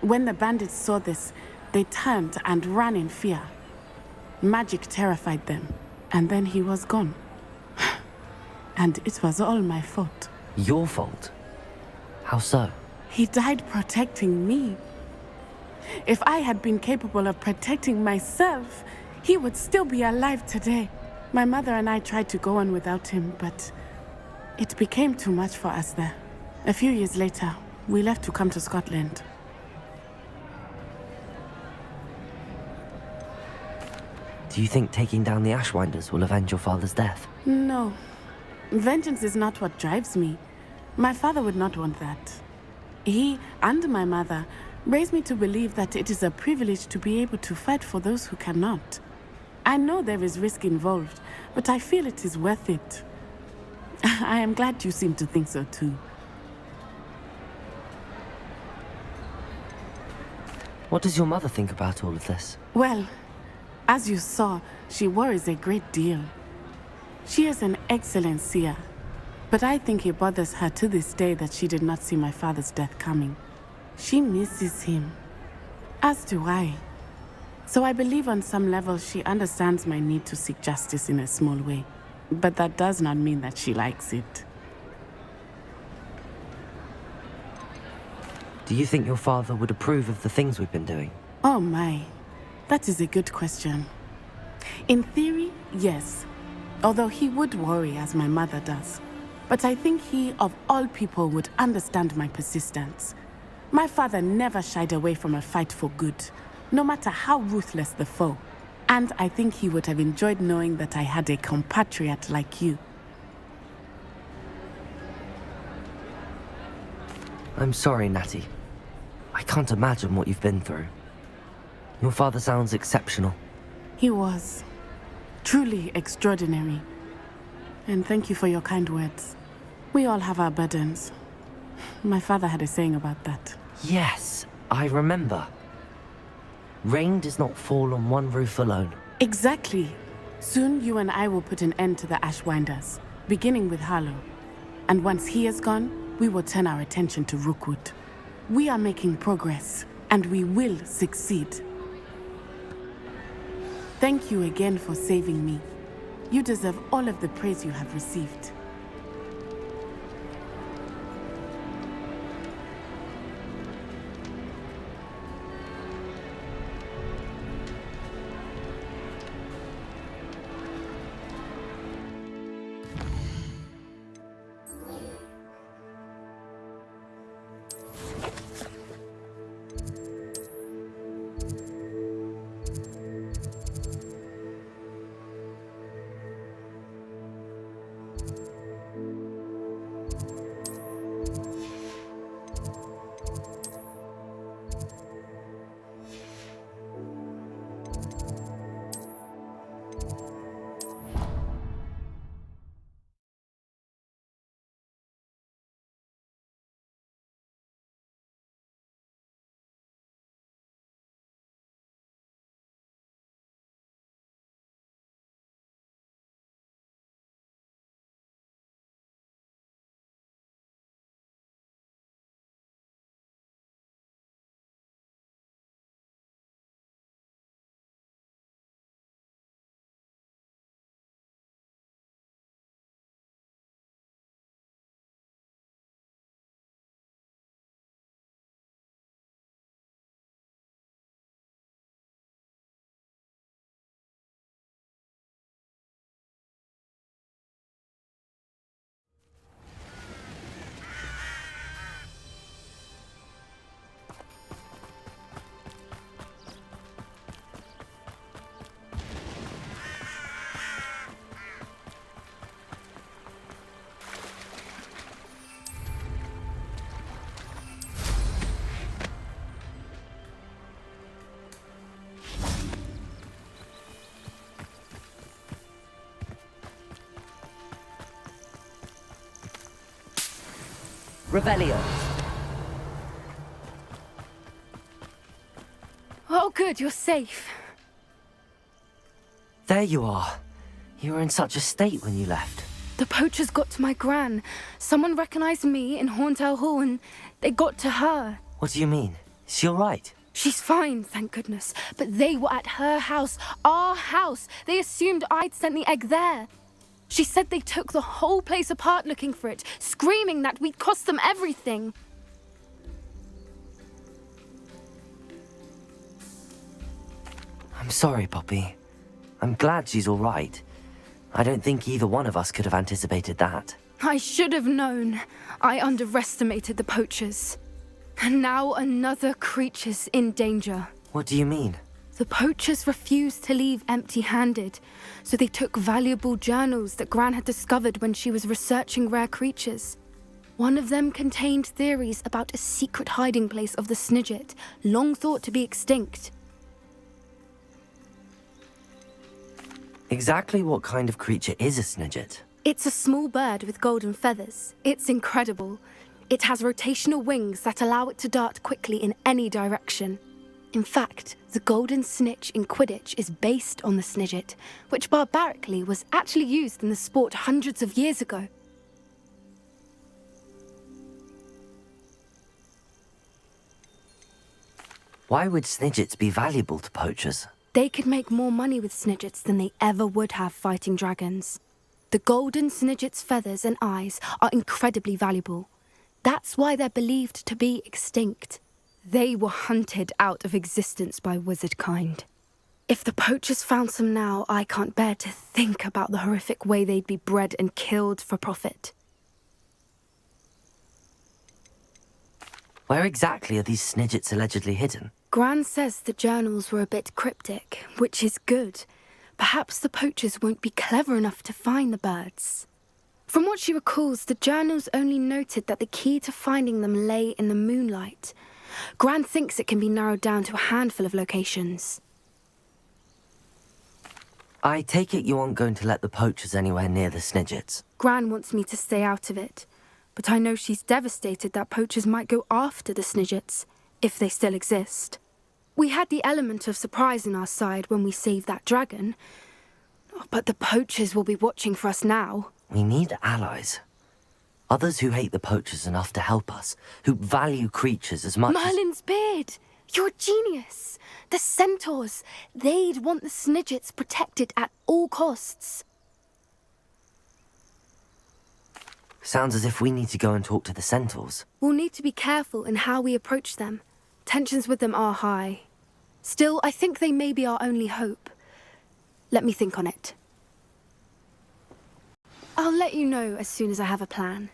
When the bandits saw this, they turned and ran in fear. Magic terrified them, and then he was gone. And it was all my fault. Your fault? How so? He died protecting me. If I had been capable of protecting myself, he would still be alive today. My mother and I tried to go on without him, but it became too much for us there. A few years later, we left to come to Scotland. Do you think taking down the Ashwinders will avenge your father's death? No. Vengeance is not what drives me. My father would not want that. He and my mother raised me to believe that it is a privilege to be able to fight for those who cannot. I know there is risk involved, but I feel it is worth it. I am glad you seem to think so too. What does your mother think about all of this? Well, as you saw, she worries a great deal. She is an excellent seer, but I think it bothers her to this day that she did not see my father's death coming. She misses him, as do I. So I believe on some level she understands my need to seek justice in a small way, but that does not mean that she likes it. Do you think your father would approve of the things we've been doing? Oh my, that is a good question. In theory, yes. Although he would worry as my mother does. But I think he, of all people, would understand my persistence. My father never shied away from a fight for good, no matter how ruthless the foe. And I think he would have enjoyed knowing that I had a compatriot like you. I'm sorry, Natty. I can't imagine what you've been through. Your father sounds exceptional. He was. Truly extraordinary. And thank you for your kind words. We all have our burdens. My father had a saying about that. Yes, I remember. Rain does not fall on one roof alone. Exactly. Soon you and I will put an end to the Ashwinders, beginning with Harlow. And once he is gone, we will turn our attention to Rookwood. We are making progress, and we will succeed. Thank you again for saving me. You deserve all of the praise you have received. Revelio. Oh, good, you're safe. There you are. You were in such a state when you left. The poachers got to my gran. Someone recognized me in Horntail Hall and they got to her. What do you mean? Is she all right? She's fine, thank goodness. But they were at her house, our house. They assumed I'd sent the egg there. She said they took the whole place apart looking for it, screaming that we'd cost them everything. I'm sorry, Poppy. I'm glad she's all right. I don't think either one of us could have anticipated that. I should have known. I underestimated the poachers. And now another creature's in danger. What do you mean? The poachers refused to leave empty-handed, so they took valuable journals that Gran had discovered when she was researching rare creatures. One of them contained theories about a secret hiding place of the Snidget, long thought to be extinct. Exactly what kind of creature is a Snidget? It's a small bird with golden feathers. It's incredible. It has rotational wings that allow it to dart quickly in any direction. In fact, the golden snitch in Quidditch is based on the Snidget, which barbarically was actually used in the sport hundreds of years ago. Why would Snidgets be valuable to poachers? They could make more money with Snidgets than they ever would have fighting dragons. The golden Snidget's feathers and eyes are incredibly valuable. That's why they're believed to be extinct. They were hunted out of existence by wizard kind. If the poachers found some now, I can't bear to think about the horrific way they'd be bred and killed for profit. Where exactly are these Snidgets allegedly hidden? Gran says the journals were a bit cryptic, which is good. Perhaps the poachers won't be clever enough to find the birds. From what she recalls, the journals only noted that the key to finding them lay in the moonlight. Gran thinks it can be narrowed down to a handful of locations. I take it you aren't going to let the poachers anywhere near the Snidgets. Gran wants me to stay out of it, but I know she's devastated that poachers might go after the Snidgets, if they still exist. We had the element of surprise on our side when we saved that dragon, but the poachers will be watching for us now. We need allies. Others who hate the poachers enough to help us, who value creatures as much Merlin's beard! You're a genius! The centaurs! They'd want the Snidgets protected at all costs. Sounds as if we need to go and talk to the centaurs. We'll need to be careful in how we approach them. Tensions with them are high. Still, I think they may be our only hope. Let me think on it. I'll let you know as soon as I have a plan.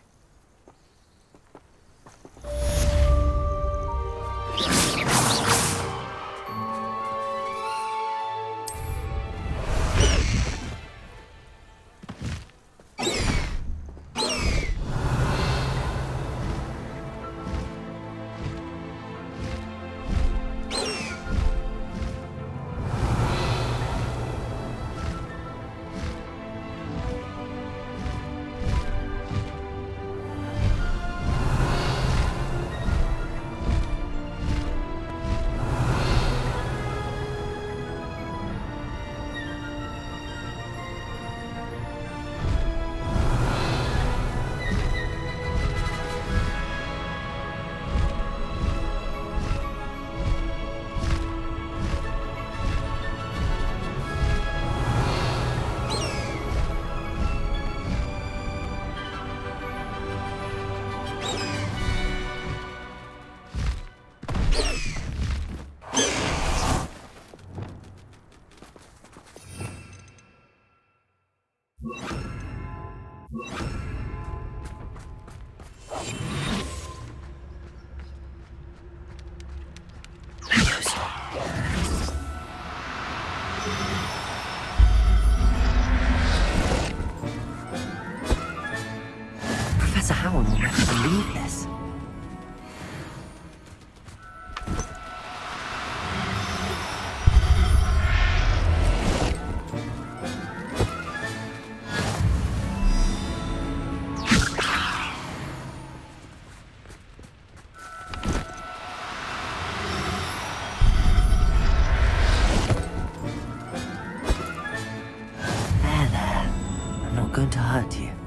Professor Howard will never believe this. not going to hurt you.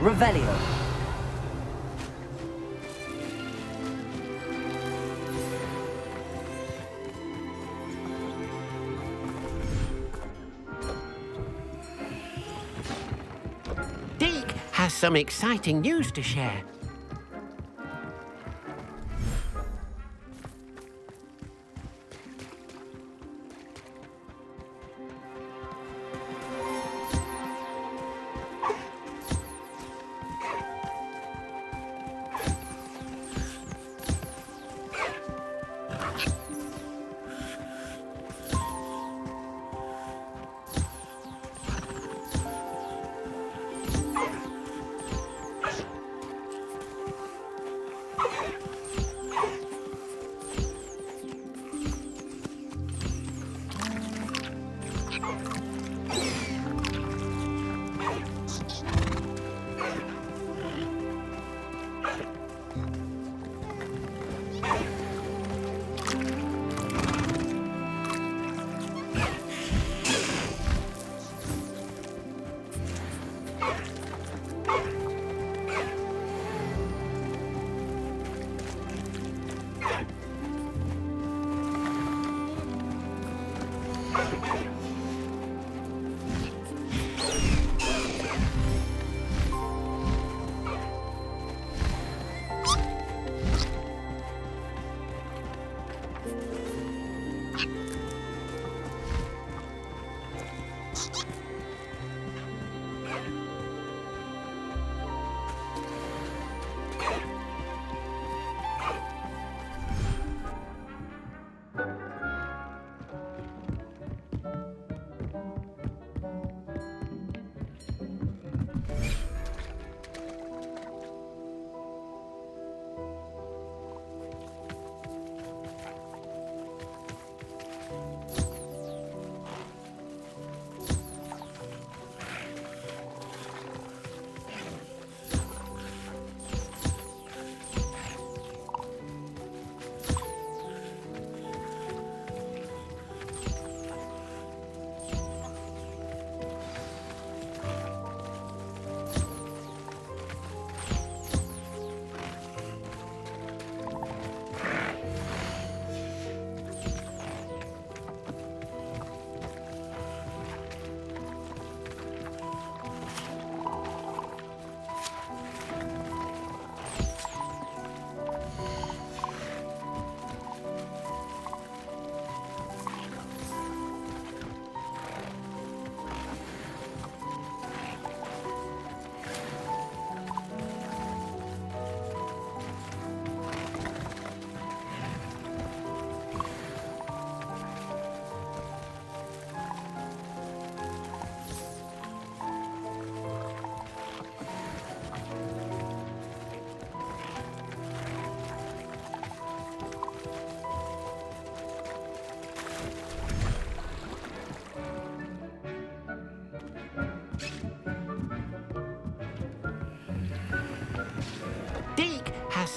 Revelio. Deke has some exciting news to share.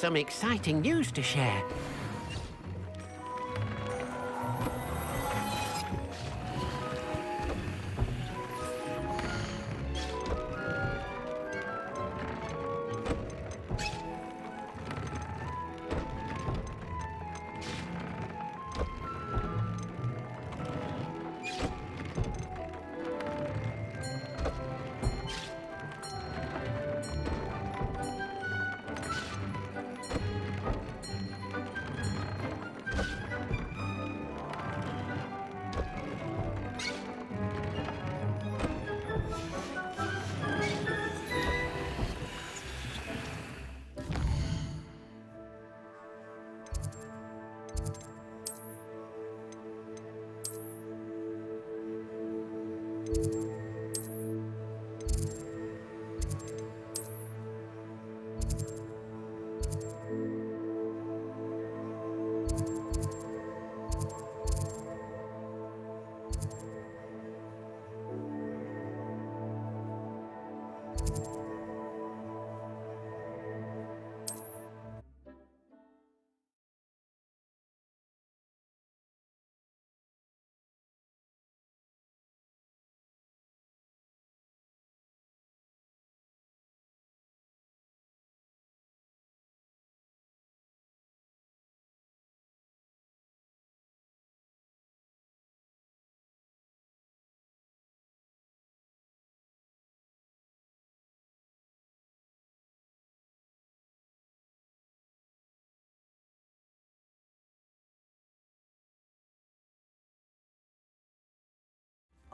some exciting news to share.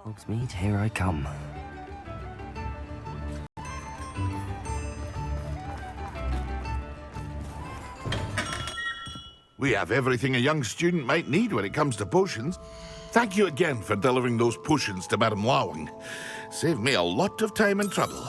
Hogsmeade, here I come. We have everything a young student might need when it comes to potions. Thank you again for delivering those potions to Madame Lawing. Saved me a lot of time and trouble.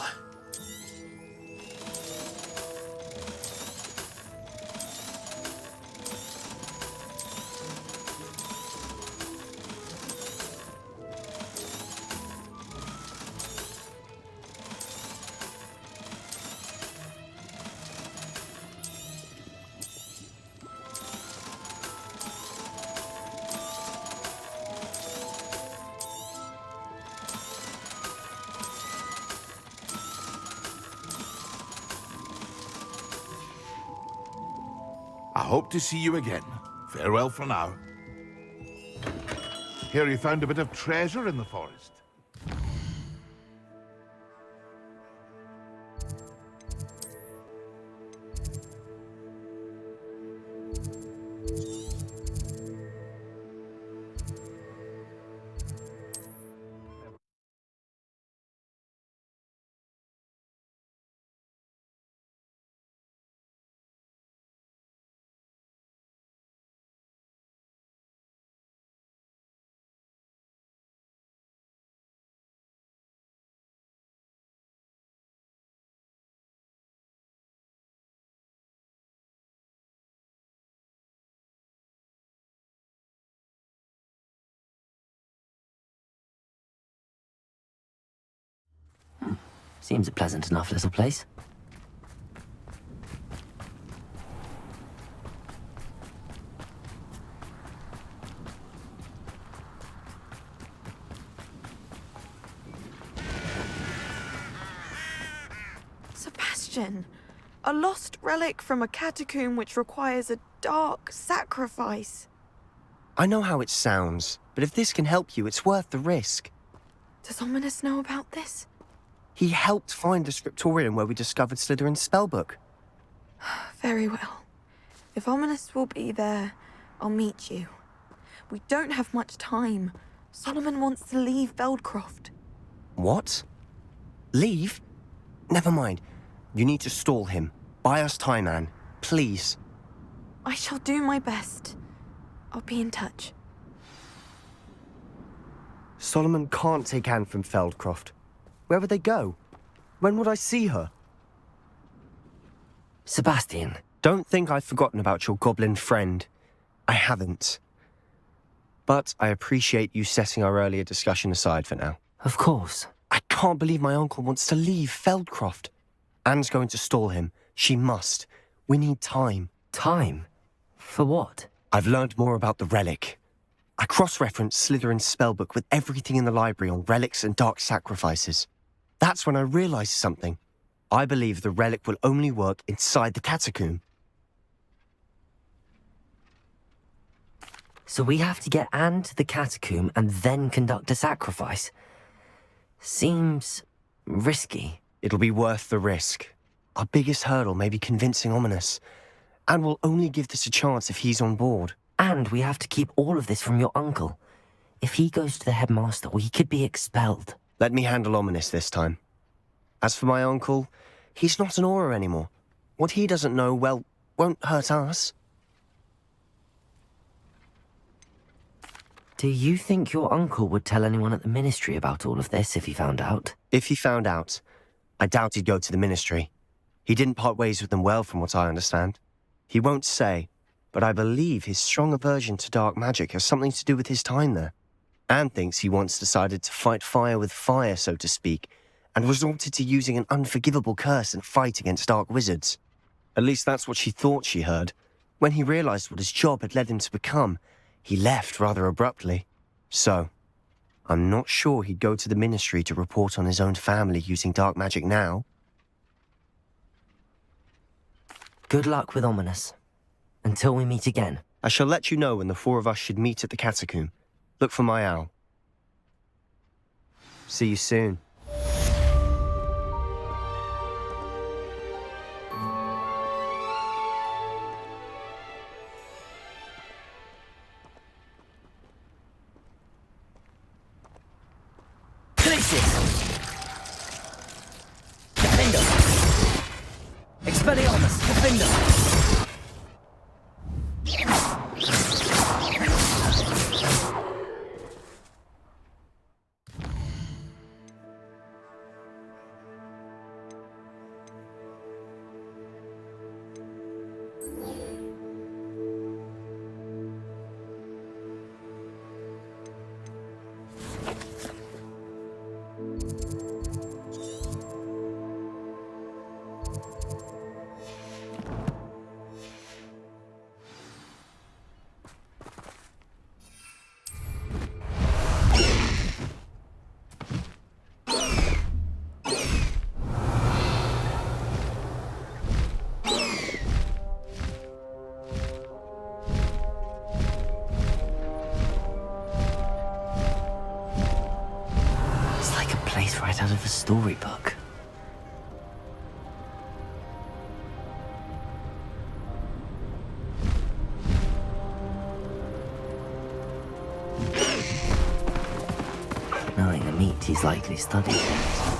I hope to see you again. Farewell for now. Hear you found a bit of treasure in the forest. Seems a pleasant enough little place. Sebastian, a lost relic from a catacomb which requires a dark sacrifice. I know how it sounds, but if this can help you, it's worth the risk. Does Ominous know about this? He helped find the scriptorium where we discovered Slytherin's spellbook. Very well. If Ominous will be there, I'll meet you. We don't have much time. Solomon wants to leave Veldcroft. What? Leave? Never mind. You need to stall him. Buy us time, Anne. Please. I shall do my best. I'll be in touch. Solomon can't take Anne from Feldcroft. Where would they go? When would I see her? Sebastian. Don't think I've forgotten about your goblin friend. I haven't. But I appreciate you setting our earlier discussion aside for now. Of course. I can't believe my uncle wants to leave Feldcroft. Anne's going to stall him. She must. We need time. Time? For what? I've learned more about the relic. I cross-referenced Slytherin's spellbook with everything in the library on relics and dark sacrifices. That's when I realized something. I believe the relic will only work inside the catacomb. So we have to get Anne to the catacomb and then conduct a sacrifice. Seems risky. It'll be worth the risk. Our biggest hurdle may be convincing Ominous. And we'll only give this a chance if he's on board. And we have to keep all of this from your uncle. If he goes to the headmaster, we could be expelled. Let me handle Ominous this time. As for my uncle, he's not an Auror anymore. What he doesn't know, well, won't hurt us. Do you think your uncle would tell anyone at the Ministry about all of this if he found out? If he found out, I doubt he'd go to the Ministry. He didn't part ways with them well, from what I understand. He won't say, but I believe his strong aversion to dark magic has something to do with his time there. Anne thinks he once decided to fight fire with fire, so to speak, and resorted to using an unforgivable curse in a fight against dark wizards. At least that's what she thought she heard. When he realized what his job had led him to become, he left rather abruptly. So, I'm not sure he'd go to the Ministry to report on his own family using dark magic now. Good luck with Ominous. Until we meet again. I shall let you know when the four of us should meet at the catacomb. Look for my owl. See you soon. Expelliarmus, Defender! Right out of a storybook. Knowing the meat, he's likely studied it.